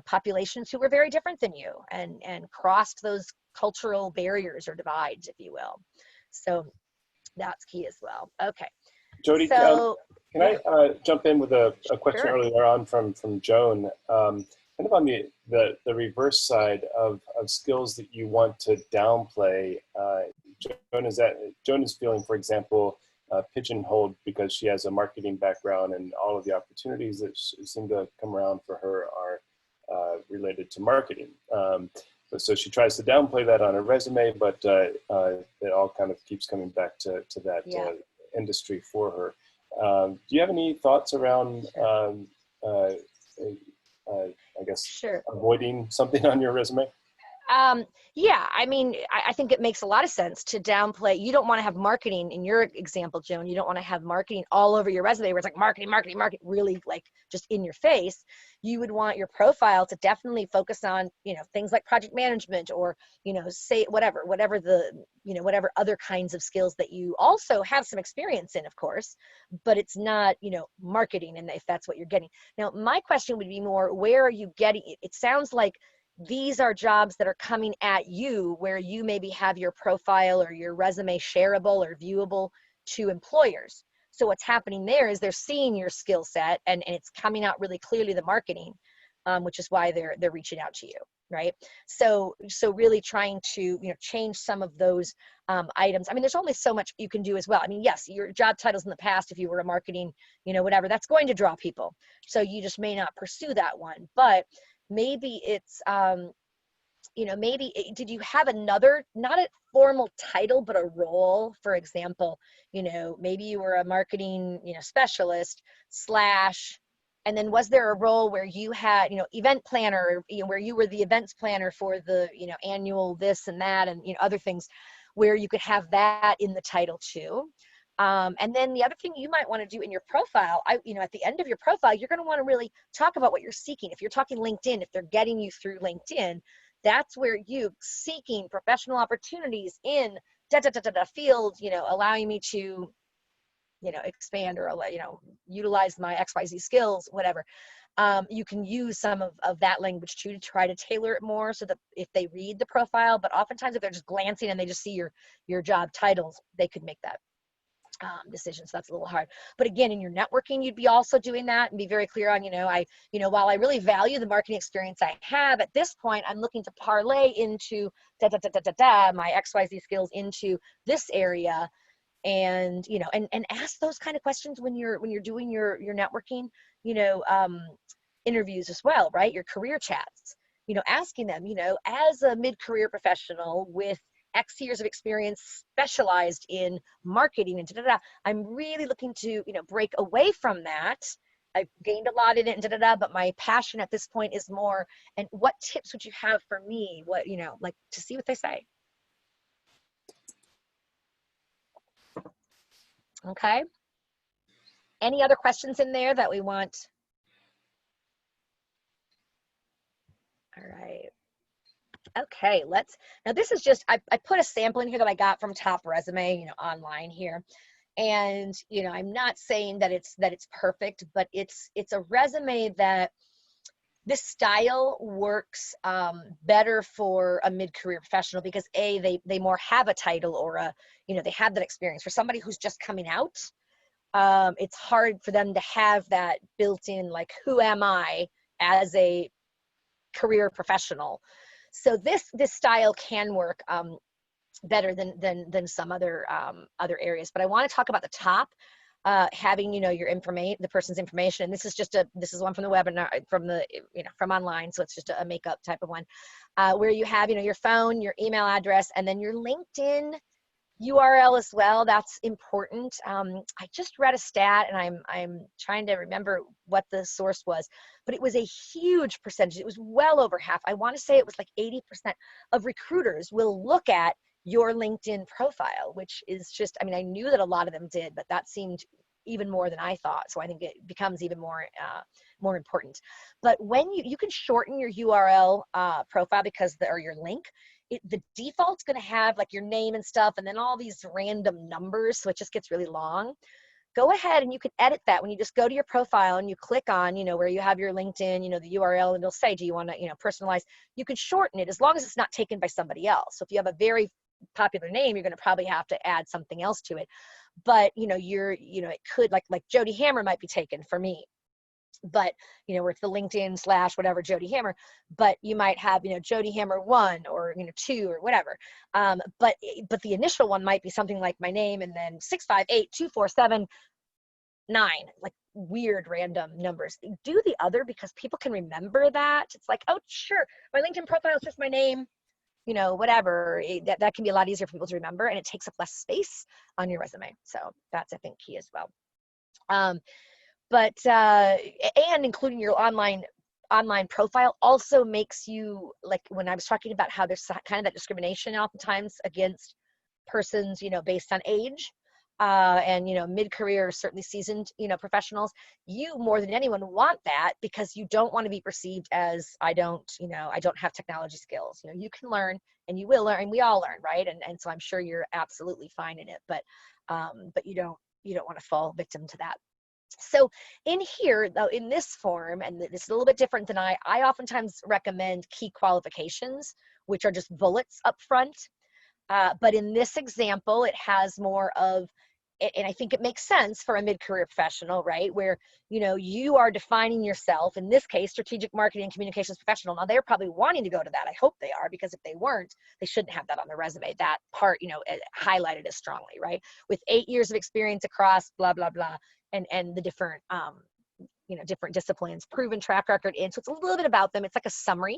populations who were very different than you, and crossed those cultural barriers or divides, if you will. So that's key as well. Okay. Jody, so, can I jump in with a question Sure. earlier on from Joan? Kind of on the reverse side of skills that you want to downplay. Joan is feeling, for example, pigeonholed because she has a marketing background, and all of the opportunities that seem to come around for her are related to marketing. So she tries to downplay that on her resume, but it all kind of keeps coming back to that industry for her. Do you have any thoughts around, I guess, Sure. avoiding something on your resume? Yeah, I mean, I think it makes a lot of sense to downplay. You don't want to have marketing in your example, Joan. You don't want to have marketing all over your resume where it's like marketing, really like just in your face. You would want your profile to definitely focus on, things like project management, or, say whatever whatever other kinds of skills that you also have some experience in, of course, but it's not, marketing, and if that's what you're getting. Now, my question would be more, where are you getting it? It sounds like these are jobs that are coming at you where you maybe have your profile or your resume shareable or viewable to employers. So what's happening there is they're seeing your skill set, and it's coming out really clearly, the marketing, which is why they're reaching out to you, right? So really trying to change some of those items. I mean, there's only so much you can do as well. I mean, yes, your job titles in the past, if you were a marketing, whatever, that's going to draw people. So you just may not pursue that one, but maybe it's did you have another, not a formal title, but a role? For example, maybe you were a marketing, specialist slash, and then was there a role where you had, event planner, where you were the events planner for the, annual this and that, and, other things, where you could have that in the title too. And then the other thing you might want to do in your profile, at the end of your profile, you're going to want to really talk about what you're seeking. If you're talking LinkedIn, if they're getting you through LinkedIn, that's where you seeking professional opportunities in field, allowing me to, expand or, utilize my XYZ skills, whatever. You can use some of that language too to try to tailor it more so that if they read the profile, but oftentimes if they're just glancing and they just see your job titles, they could make that decision. So that's a little hard. But again, in your networking, you'd be also doing that and be very clear on, while I really value the marketing experience I have at this point, I'm looking to parlay into my XYZ skills into this area. And, and ask those kind of questions when you're doing your networking, interviews as well, right? Your career chats, asking them, as a mid-career professional with X years of experience specialized in marketing and I'm really looking to, break away from that. I've gained a lot in it and but my passion at this point is more, and what tips would you have for me? What, like to see what they say. Okay. Any other questions in there that we want? All right. Okay, now this is just, I put a sample in here that I got from Top Resume, online here. And, I'm not saying that it's perfect, but it's a resume that this style works better for a mid-career professional because they more have a title or they have that experience. For somebody who's just coming out, it's hard for them to have that built in, like, who am I as a career professional? So this style can work better than some other areas. But I want to talk about the top, having your the person's information. And this is one from the webinar, from online. So it's just a makeup type of one, where you have your phone, your email address, and then your LinkedIn URL as well. That's important. I just read a stat, and I'm trying to remember what the source was, but it was a huge percentage. It was well over half. I want to say it was like 80% of recruiters will look at your LinkedIn profile, which is just, I mean, I knew that a lot of them did, but that seemed even more than I thought. So I think it becomes even more important. But when you can shorten your URL profile or your link, the default's going to have like your name and stuff, and then all these random numbers, so it just gets really long. Go ahead and you can edit that when you just go to your profile and you click on, where you have your LinkedIn, the URL, and it'll say, do you want to, personalize? You can shorten it as long as it's not taken by somebody else. So if you have a very popular name, you're going to probably have to add something else to it. But, it could, like Jody Hammer might be taken for me. But where it's the LinkedIn / whatever Jody Hammer, but you might have Jody Hammer 1 or 2 or whatever, but the initial one might be something like my name and then 6582479, like weird random numbers. Do the other because people can remember that. It's like, oh sure, my LinkedIn profile is just my name, whatever. That can be a lot easier for people to remember, and it takes up less space on your resume. So that's, I think, key as well. But and including your online profile also makes you, like when I was talking about how there's kind of that discrimination oftentimes against persons, based on age, and mid-career, certainly seasoned, professionals. You more than anyone want that because you don't want to be perceived as I don't have technology skills. You can learn and you will learn, and we all learn, right? And so I'm sure you're absolutely fine in it, but you don't want to fall victim to that. So in here, though, in this form, and this is a little bit different than I oftentimes recommend key qualifications, which are just bullets up front. But in this example, it has more of, and I think it makes sense for a mid-career professional, right? Where, you know, you are defining yourself, in this case, strategic marketing and communications professional. Now they're probably wanting to go to that. I hope they are, because if they weren't, they shouldn't have that on their resume, that part, you know, highlighted as strongly, right? With 8 years of experience across blah, blah, blah, and the different, you know, different disciplines, proven track record in. So it's a little bit about them. It's like a summary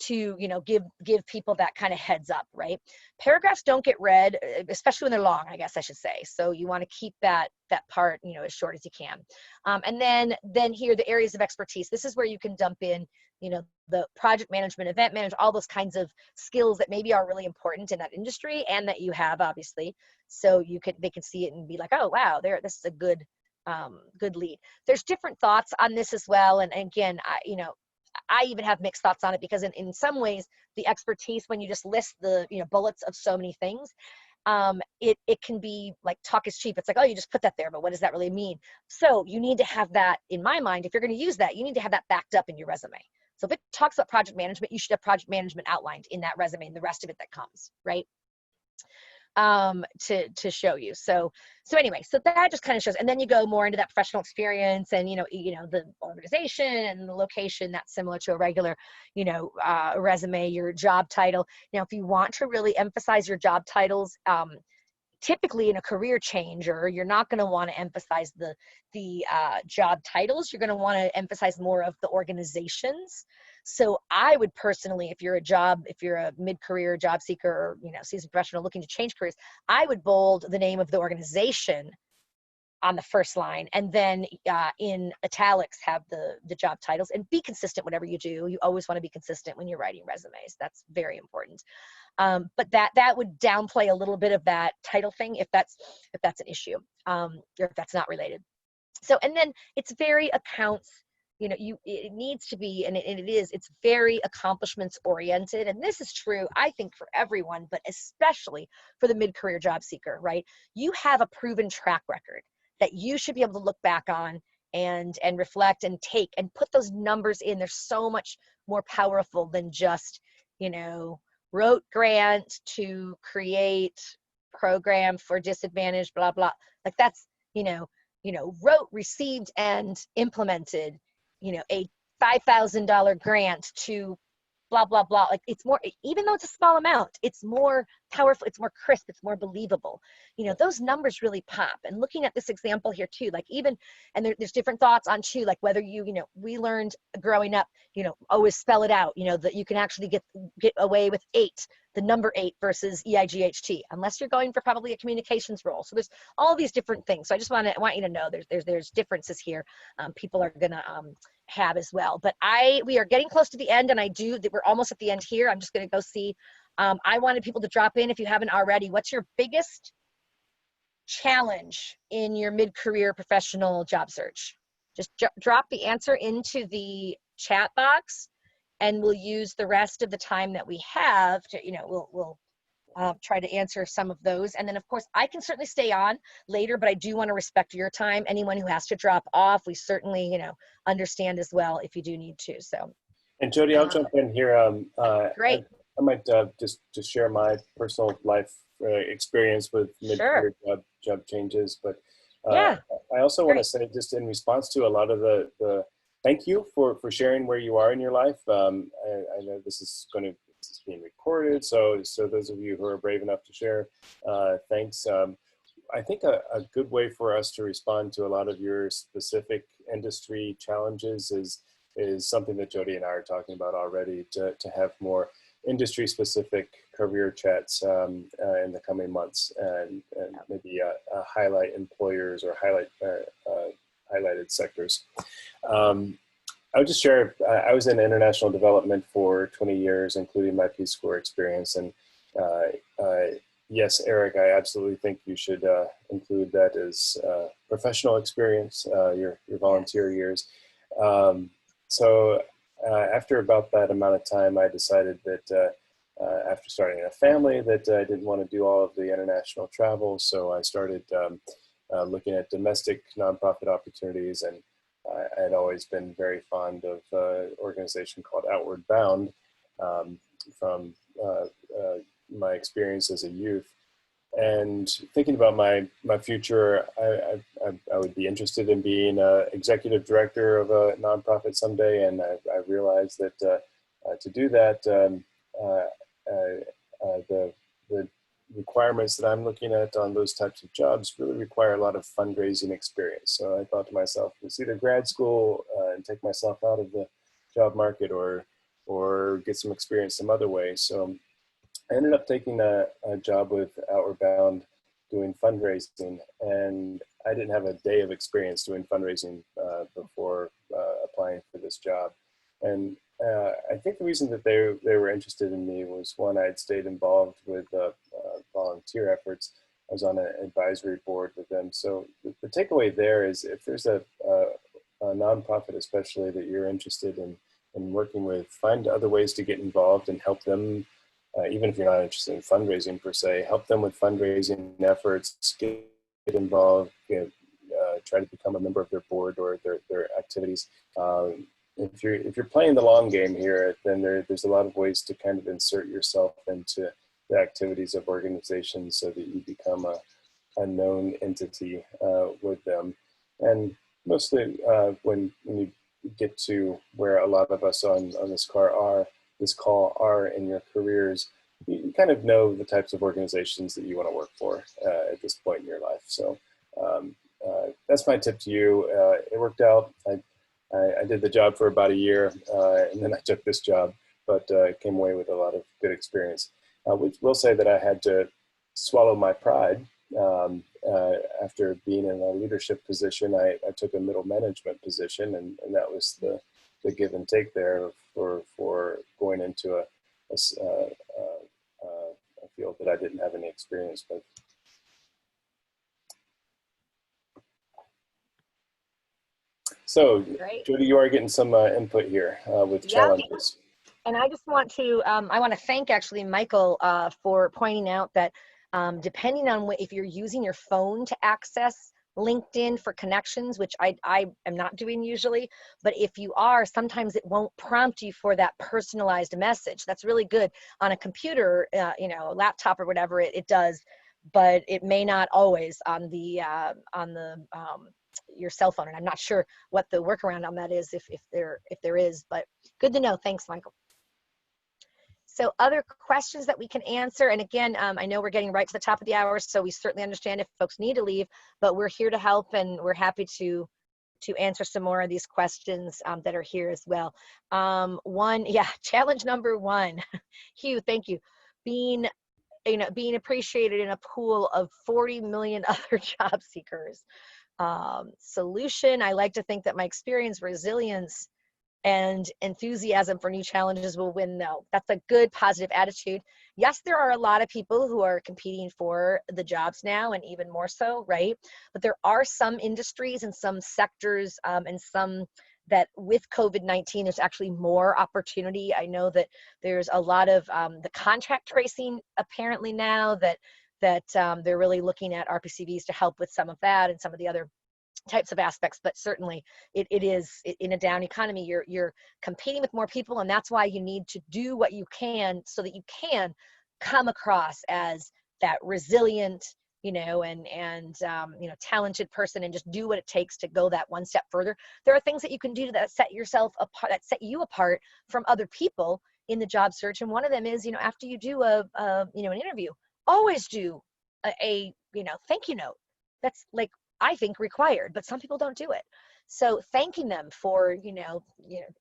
to, you know, give people that kind of heads up, right? Paragraphs don't get read, especially when they're long, I guess I should say. So you want to keep that part, you know, as short as you can. And then here, the areas of expertise. This is where you can dump in, you know, the project management, event management, all those kinds of skills that maybe are really important in that industry and that you have, obviously. So they can see it and be like, oh wow, this is a good lead. There's different thoughts on this as well. And again, I even have mixed thoughts on it, because in some ways, the expertise, when you just list the, you know, bullets of so many things, it can be like talk is cheap. It's like, oh, you just put that there, but what does that really mean? So you need to have that in my mind. If you're going to use that, you need to have that backed up in your resume. So if it talks about project management, you should have project management outlined in that resume and the rest of it that comes, right? To show you. So anyway, so that just kind of shows, and then you go more into that professional experience and, you know, the organization and the location. That's similar to a regular, you know, resume, your job title. Now, if you want to really emphasize your job titles, typically in a career changer, you're not going to want to emphasize the job titles. You're going to want to emphasize more of the organizations. So I would personally, if you're a mid-career job seeker or, you know, seasoned professional looking to change careers, I would bold the name of the organization on the first line, and then in italics have the job titles, and be consistent whatever you do. You always want to be consistent when you're writing resumes. That's very important. But that would downplay a little bit of that title thing if that's an issue, or if that's not related. So, and then it's very accounts, you know, it needs to be, and it's very accomplishments oriented. And this is true, I think, for everyone, but especially for the mid-career job seeker, right? You have a proven track record that you should be able to look back on and reflect and take and put those numbers in. They're so much more powerful than just, you know, wrote grant to create program for disadvantaged, blah, blah. Like that's, you know, wrote, received, and implemented, you know, a $5,000 grant to blah, blah, blah. Like it's more, even though it's a small amount, it's more powerful, it's more crisp, it's more believable. You know, those numbers really pop. And looking at this example here too, like even, and there's different thoughts on too, like whether you know, we learned growing up, you know, always spell it out, you know, that you can actually get away with 8, the number 8 versus EIGHT, unless you're going for probably a communications role. So there's all these different things. So I just want you to know there's differences here. People are gonna have as well. But we are getting close to the end, and we're almost at the end here. I'm just gonna go see. I wanted people to drop in, if you haven't already, what's your biggest challenge in your mid-career professional job search? Just drop the answer into the chat box, and we'll use the rest of the time that we have to, you know, we'll try to answer some of those. And then of course I can certainly stay on later, but I do want to respect your time. Anyone who has to drop off, we certainly, you know, understand as well if you do need to. So. And Jody, I'll jump in here. Great. I might just share my personal life experience with mid-career job changes, but yeah, I also want to say, just in response to a lot of the thank you for sharing where you are in your life. I know this is being recorded, so those of you who are brave enough to share, thanks. I think a good way for us to respond to a lot of your specific industry challenges is something that Jody and I are talking about already, to have more industry-specific career chats in the coming months, and maybe highlight employers or highlighted sectors. I would just share, I was in international development for 20 years, including my Peace Corps experience. And yes, Eric, I absolutely think you should include that as professional experience, your volunteer years. So after about that amount of time, I decided that after starting a family that I didn't want to do all of the international travel. So I started looking at domestic nonprofit opportunities. And I had always been very fond of an organization called Outward Bound from my experience as a youth. And thinking about my future, I would be interested in being an executive director of a nonprofit someday. And I realized that to do that, the requirements that I'm looking at on those types of jobs really require a lot of fundraising experience. So I thought to myself, it's either grad school and take myself out of the job market, or get some experience some other way. So I ended up taking a job with Outward Bound doing fundraising, and I didn't have a day of experience doing fundraising before applying for this job. And I think the reason that they were interested in me was, one, I had stayed involved with volunteer efforts. I was on an advisory board with them. So the takeaway there is, if there's a nonprofit especially that you're interested in working with, find other ways to get involved and help them. Even if you're not interested in fundraising per se, help them with fundraising efforts, get involved, try to become a member of their board or their activities. If you're playing the long game here, then there's a lot of ways to kind of insert yourself into the activities of organizations so that you become a known entity with them. And mostly when you get to where a lot of us on this call are in your careers, you kind of know the types of organizations that you want to work for at this point in your life. So that's my tip to you. It worked out. I did the job for about a year, and then I took this job, but came away with a lot of good experience. We will say that I had to swallow my pride. After being in a leadership position, I took a middle management position, and that was the give and take there for going into a field that I didn't have any experience with. So, Great. Jody, you are getting some input here with challenges. And I just want to, I want to thank actually Michael for pointing out that depending on if you're using your phone to access LinkedIn for connections, which I am not doing usually, but if you are, sometimes it won't prompt you for that personalized message. That's really good. On a computer, laptop or whatever, it does, but it may not always on the your cell phone. And I'm not sure what the workaround on that is, if there is, but good to know. Thanks, Michael. So other questions that we can answer, and again, I know we're getting right to the top of the hour, so we certainly understand if folks need to leave, but we're here to help, and we're happy to answer some more of these questions that are here as well. Challenge number one, Hugh, thank you. Being appreciated in a pool of 40 million other job seekers. Solution, I like to think that my experience, resilience, and enthusiasm for new challenges will win though. That's a good positive attitude. Yes, there are a lot of people who are competing for the jobs now, and even more so, right? But there are some industries and some sectors and some that with COVID-19, there's actually more opportunity. I know that there's a lot of the contract tracing apparently now that they're really looking at RPCVs to help with some of that and some of the other types of aspects, but certainly it is in a down economy, you're competing with more people, and that's why you need to do what you can so that you can come across as that resilient, and talented person, and just do what it takes to go that one step further. There are things that you can do that set yourself apart, that set you apart from other people in the job search, and one of them is, after you do an interview, always do a thank you note. That's like, I think, required, but some people don't do it. So thanking them for,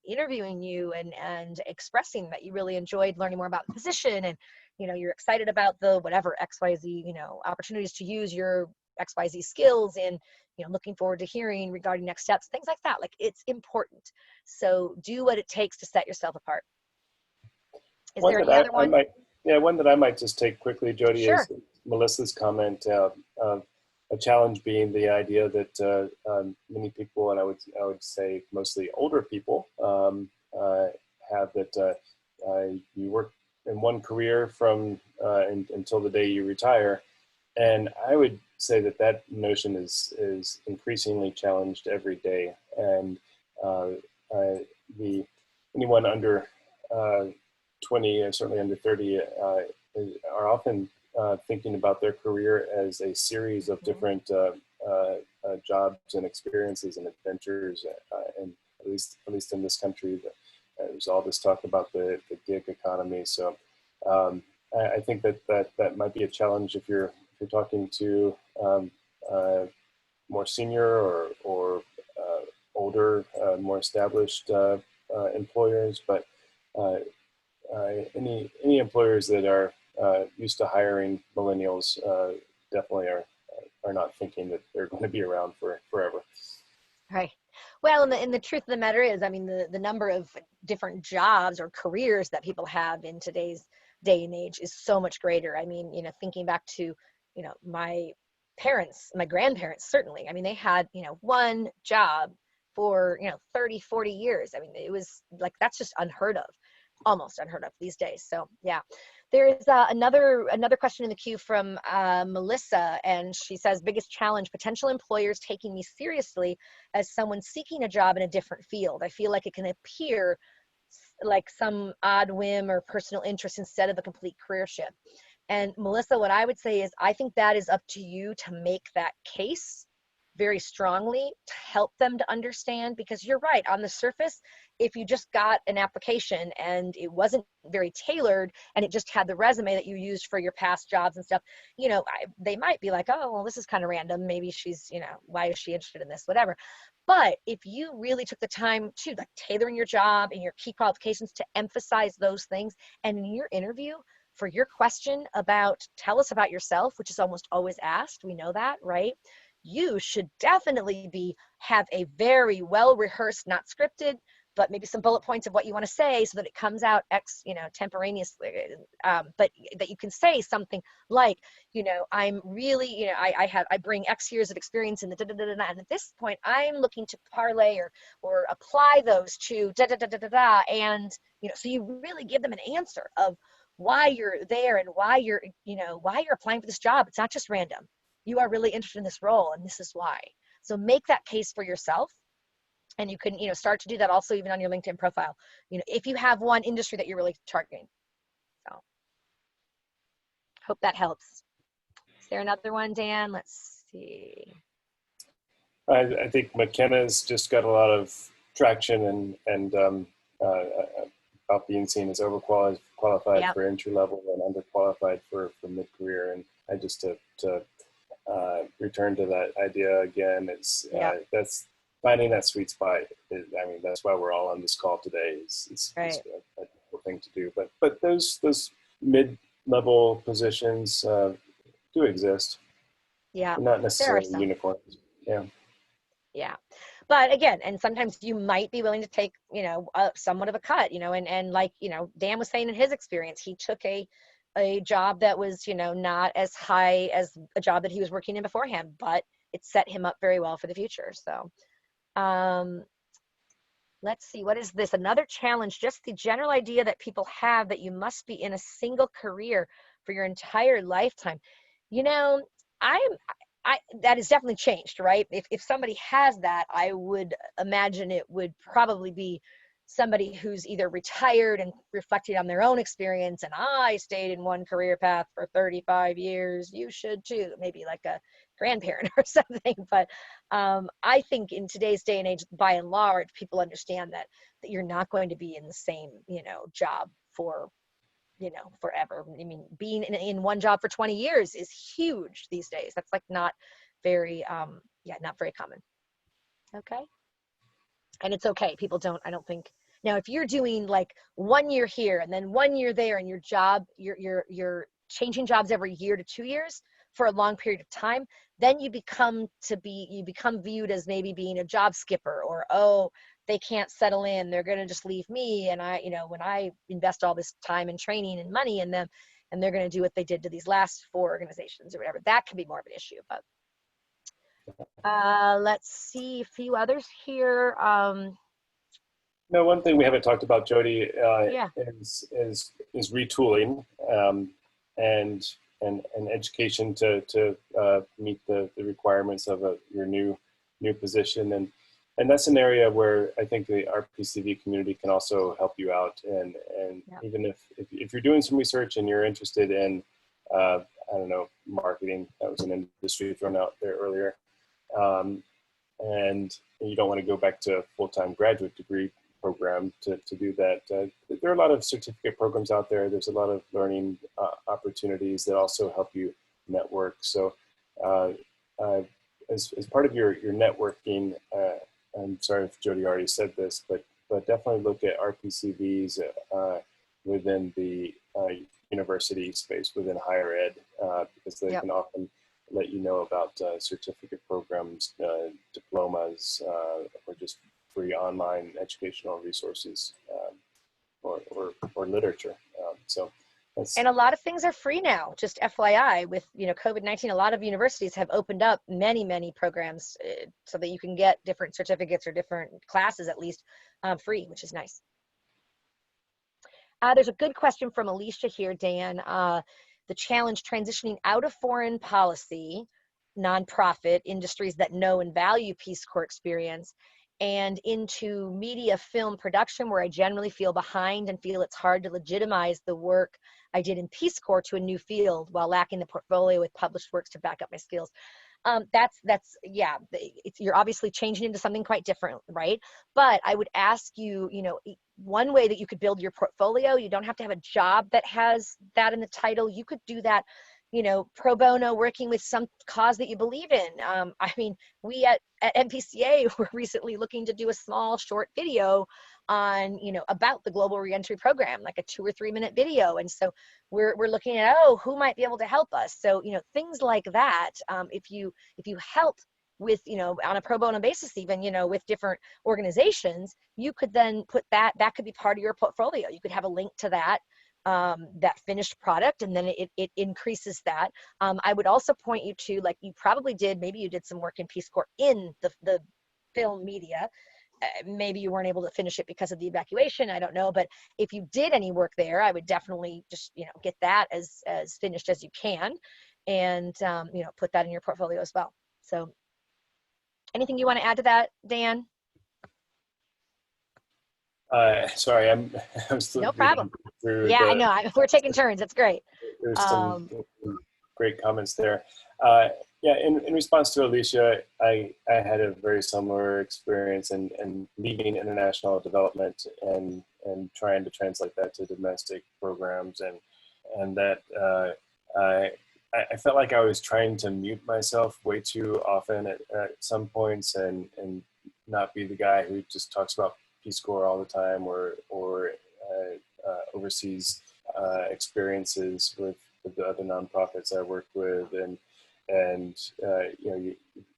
interviewing you and expressing that you really enjoyed learning more about the position, and, you're excited about the whatever XYZ, opportunities to use your XYZ skills, and, looking forward to hearing regarding next steps, things like that. Like, it's important. So do what it takes to set yourself apart. Is there any other one? One that I might just take quickly, Jody, Sure. is Melissa's comment a challenge being the idea that many people, and I would say mostly older people, have that you work in one career from until the day you retire, And I would say that that notion is increasingly challenged every day. And uh, the anyone under 20, certainly under 30, are often thinking about their career as a series of Mhm. different jobs and experiences and adventures. And at least in this country, there's all this talk about the gig economy. So I think that might be a challenge if you're talking to more senior or older, more established employers, but uh, any employers that are used to hiring millennials definitely are not thinking that they're going to be around for forever. Right. Well, and the truth of the matter is, I mean, the number of different jobs or careers that people have in today's day and age is so much greater. I mean, thinking back to, my parents, my grandparents, certainly. I mean, they had, one job for, 30, 40 years. I mean, it was like, that's just unheard of, almost unheard of these days. So, yeah. There's another question in the queue from Melissa, and she says, biggest challenge, potential employers taking me seriously as someone seeking a job in a different field. I feel like it can appear like some odd whim or personal interest instead of a complete career shift. And Melissa, what I would say is, I think that is up to you to make that case very strongly to help them to understand, because you're right, on the surface, if you just got an application and it wasn't very tailored and it just had the resume that you used for your past jobs and stuff, they might be like, oh, well, this is kind of random. Maybe she's, why is she interested in this, whatever. But if you really took the time to, like, tailoring your job and your key qualifications to emphasize those things, and in your interview, for your question about tell us about yourself, which is almost always asked, we know that, right? You should definitely have a very well rehearsed, not scripted, but maybe some bullet points of what you want to say so that it comes out extemporaneously. But that you can say something like, I'm really, I bring X years of experience in the da da da da, and at this point I'm looking to parlay or apply those to da da da da da da, and so you really give them an answer of why you're there and why you're applying for this job. It's not just random. You are really interested in this role, and this is why. So make that case for yourself, and you can start to do that also even on your LinkedIn profile. If you have one industry that you're really targeting. So hope that helps. Is there another one, Dan? Let's see. I think McKenna's just got a lot of traction and about being seen as overqualified Yep. for entry level and underqualified for mid-career. And I just to return to that idea again, Yep. that's finding that sweet spot. I mean, that's why we're all on this call today. It's Right. a difficult thing to do, but those mid-level positions do exist. Yeah. They're not There are necessarily some. unicorns. Yeah. Yeah. But again, and sometimes you might be willing to take, somewhat of a cut, and like, Dan was saying in his experience, he took a job that was, not as high as a job that he was working in beforehand, but it set him up very well for the future. So, um, let's see, what is this? Another challenge, just the general idea that people have that you must be in a single career for your entire lifetime. You know, I'm that has definitely changed, right? If somebody has that, I would imagine it would probably be somebody who's either retired and reflecting on their own experience, and I stayed in one career path for 35 years, you should too, maybe like a grandparent or something. But I think in today's day and age, by and large, people understand that you're not going to be in the same, job for, forever. I mean, being in one job for 20 years is huge these days. That's like not very, not very common. Okay. And it's okay. People don't, I don't think. Now, if you're doing like 1 year here and then 1 year there, and your job, you're changing jobs every year to 2 years for a long period of time, then you become viewed as maybe being a job skipper, or, oh, they can't settle in, they're going to just leave me, and when I invest all this time and training and money in them, and they're going to do what they did to these last 4 organizations or whatever, that can be more of an issue. But let's see a few others here. No, one thing we haven't talked about, Jody, Yeah. is retooling, and and education to meet the requirements of your new position. And that's an area where I think the RPCV community can also help you out. And Yeah. even if you're doing some research and you're interested in, I don't know, marketing, that was an industry thrown out there earlier, and you don't want to go back to a full-time graduate degree program to do that. There are a lot of certificate programs out there. There's a lot of learning opportunities that also help you network. So as part of your networking, I'm sorry if Jody already said this, but definitely look at RPCVs within the university space, within higher ed, because they can often let you know about certificate programs, diplomas, or just free online educational resources, or literature. And a lot of things are free now, just FYI. With COVID-19, a lot of universities have opened up many programs so that you can get different certificates or different classes at least free, which is nice. There's a good question from Alicia here, Dan. The challenge transitioning out of foreign policy, nonprofit industries that know and value Peace Corps experience, and into media film production, where I generally feel behind and feel it's hard to legitimize the work I did in Peace Corps to a new field while lacking the portfolio with published works to back up my skills. You're obviously changing into something quite different, right? But I would ask you, one way that you could build your portfolio, you don't have to have a job that has that in the title. You could do that, pro bono, working with some cause that you believe in. I mean, we at NPCA were recently looking to do a small short video on, about the Global Reentry Program, like a 2 or 3 minute video. And so we're looking at, who might be able to help us? So, things like that. If you help with, on a pro bono basis, even, with different organizations, you could then put that could be part of your portfolio. You could have a link to that finished product, and then it increases that. I would also point you to, like you probably did, maybe you did some work in Peace Corps in the film media. Maybe you weren't able to finish it because of the evacuation, I don't know, but if you did any work there, I would definitely just get that as finished as you can, and put that in your portfolio as well. So anything you want to add to that, Dan? Sorry, I'm still no problem. Through I know. We're taking turns. That's great. There's some great comments there. In response to Alicia, I had a very similar experience in leading international development and trying to translate that to domestic programs, and that I felt like I was trying to mute myself way too often at some points, and not be the guy who just talks about Peace Corps all the time, or oversees experiences with the other nonprofits I work with, and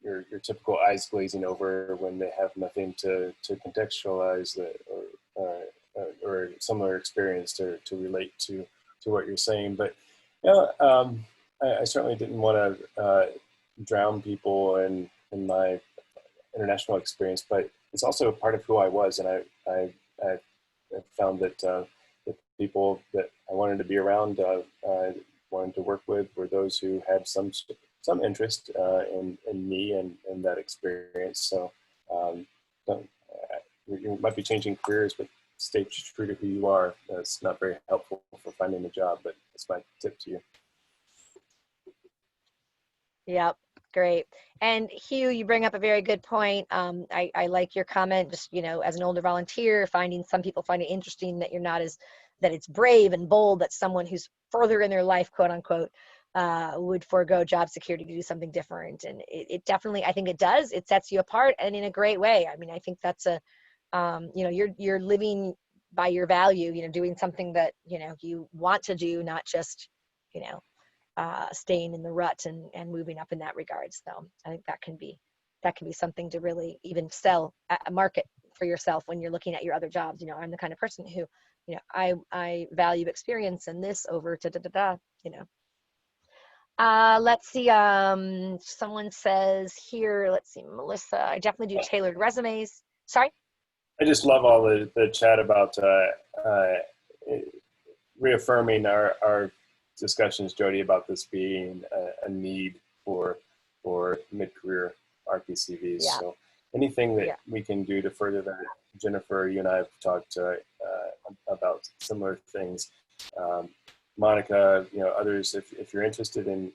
your typical eyes glazing over when they have nothing to contextualize or similar experience to relate to what you're saying. But I certainly didn't want to drown people in my international experience, but it's also a part of who I was, and I found that the people that I wanted to be around, wanted to work with, were those who had some interest in me and that experience. So you might be changing careers, but stay true to who you are. That's not very helpful for finding a job, but it's my tip to you. Yep. Great. And Hugh, you bring up a very good point. I like your comment, just, as an older volunteer, some people find it interesting that you're not that it's brave and bold that someone who's further in their life, quote unquote, would forego job security to do something different. And it definitely, I think it does. It sets you apart, and in a great way. I mean, I think that's you're living by your value, doing something that, you want to do, not just, staying in the rut and moving up in that regard. So I think that can be something to really even sell a market for yourself when you're looking at your other jobs. I'm the kind of person who, I value experience and this over let's see. Someone says here, let's see, Melissa, I definitely do tailored resumes. Sorry? I just love all the chat about reaffirming our discussions, Jody, about this being a need for mid-career RPCVs. Yeah. So anything that Yeah. we can do to further that, Jennifer, you and I have talked about similar things. Monica, others, if you're interested in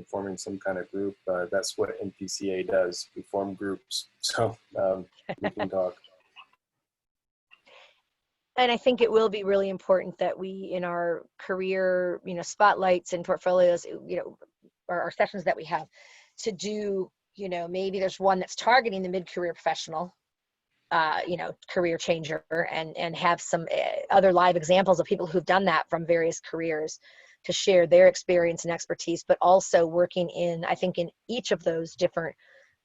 forming some kind of group, that's what NPCA does. We form groups, so we can talk. And I think it will be really important that we, in our career, spotlights and portfolios, or our sessions that we have, to do, maybe there's one that's targeting the mid-career professional, career changer, and have some other live examples of people who've done that from various careers to share their experience and expertise, but also working in, I think, in each of those different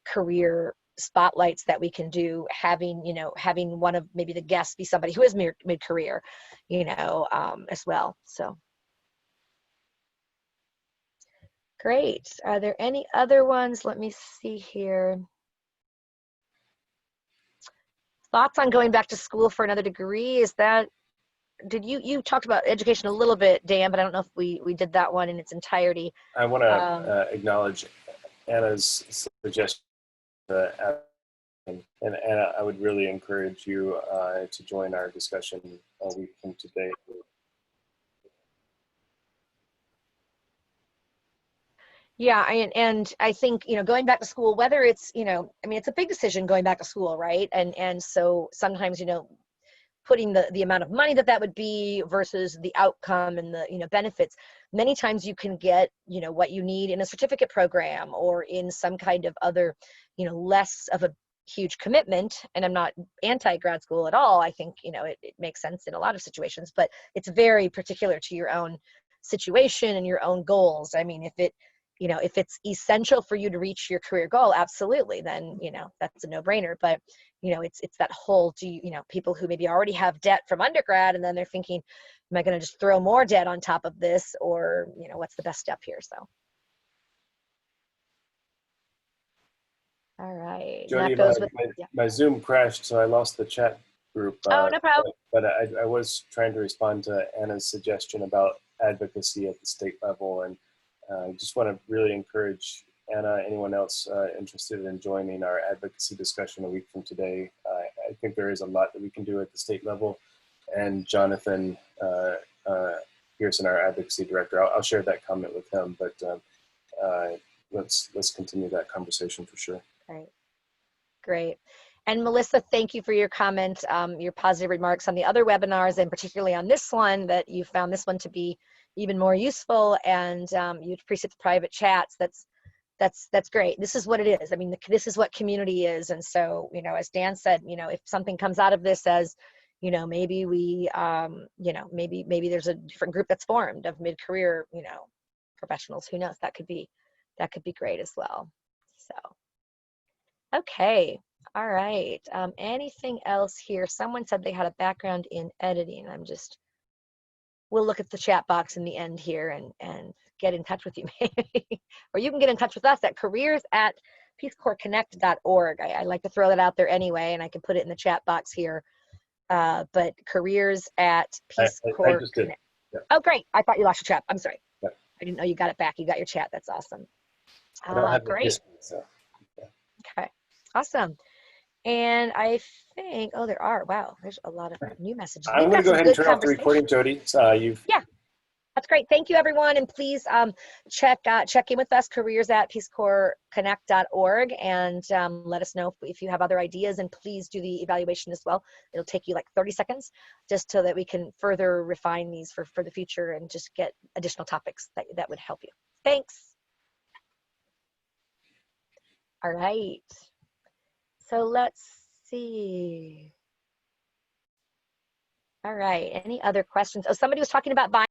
career spotlights that we can do, having one of maybe the guests be somebody who is mid-career, as well. So great. Are there any other ones? Let me see here. Thoughts on going back to school for another degree? Is that, did you talked about education a little bit, Dan, but I don't know if we did that one in its entirety. I want to acknowledge Anna's suggestion, and Anna, I would really encourage you to join our discussion a week from today. Yeah, and I think, going back to school, whether it's, it's a big decision going back to school, right? And so sometimes, putting the amount of money that would be versus the outcome and the, benefits, many times you can get, what you need in a certificate program or in some kind of other, less of a huge commitment. And I'm not anti-grad school at all. I think, it makes sense in a lot of situations, but it's very particular to your own situation and your own goals. I mean, if it's essential for you to reach your career goal, absolutely, then, that's a no-brainer. But, it's that whole, people who maybe already have debt from undergrad, and then they're thinking, am I going to just throw more debt on top of this, or, what's the best step here? So. All right. Jody, my Zoom crashed, so I lost the chat group. Oh, no problem. But I was trying to respond to Anna's suggestion about advocacy at the state level, and I just want to really encourage Anna, anyone else interested in joining our advocacy discussion a week from today. I think there is a lot that we can do at the state level, and Jonathan Pearson, our advocacy director, I'll share that comment with him, but let's continue that conversation for sure. Great. And Melissa, thank you for your comment, your positive remarks on the other webinars, and particularly on this one, that you found this one to be even more useful, and you appreciate the private chats. That's great. This is what it is. I mean, this is what community is. And so, as Dan said, if something comes out of this as, maybe we, maybe there's a different group that's formed of mid-career, professionals. Who knows? That could be great as well. So, okay. All right. Anything else here? Someone said they had a background in editing. We'll look at the chat box in the end here and get in touch with you, maybe. Or you can get in touch with us at careers@peacecorpsconnect.org. I like to throw that out there anyway, and I can put it in the chat box here. But careers@peacecorpsconnect. Yeah. Oh, great. I thought you lost your chat. I'm sorry. Yeah. I didn't know you got it back. You got your chat. That's awesome. I don't have great. history, so, yeah. Okay. Awesome. And I think, wow, there's a lot of new messages. I'm going to go ahead and turn off the recording, Jody. Yeah, that's great. Thank you, everyone. And please check in with us, careers@peacecorpsconnect.org, and let us know if you have other ideas. And please do the evaluation as well. It'll take you like 30 seconds just so that we can further refine these for the future and just get additional topics that would help you. Thanks. All right. So let's see. All right. Any other questions? Oh, somebody was talking about buying.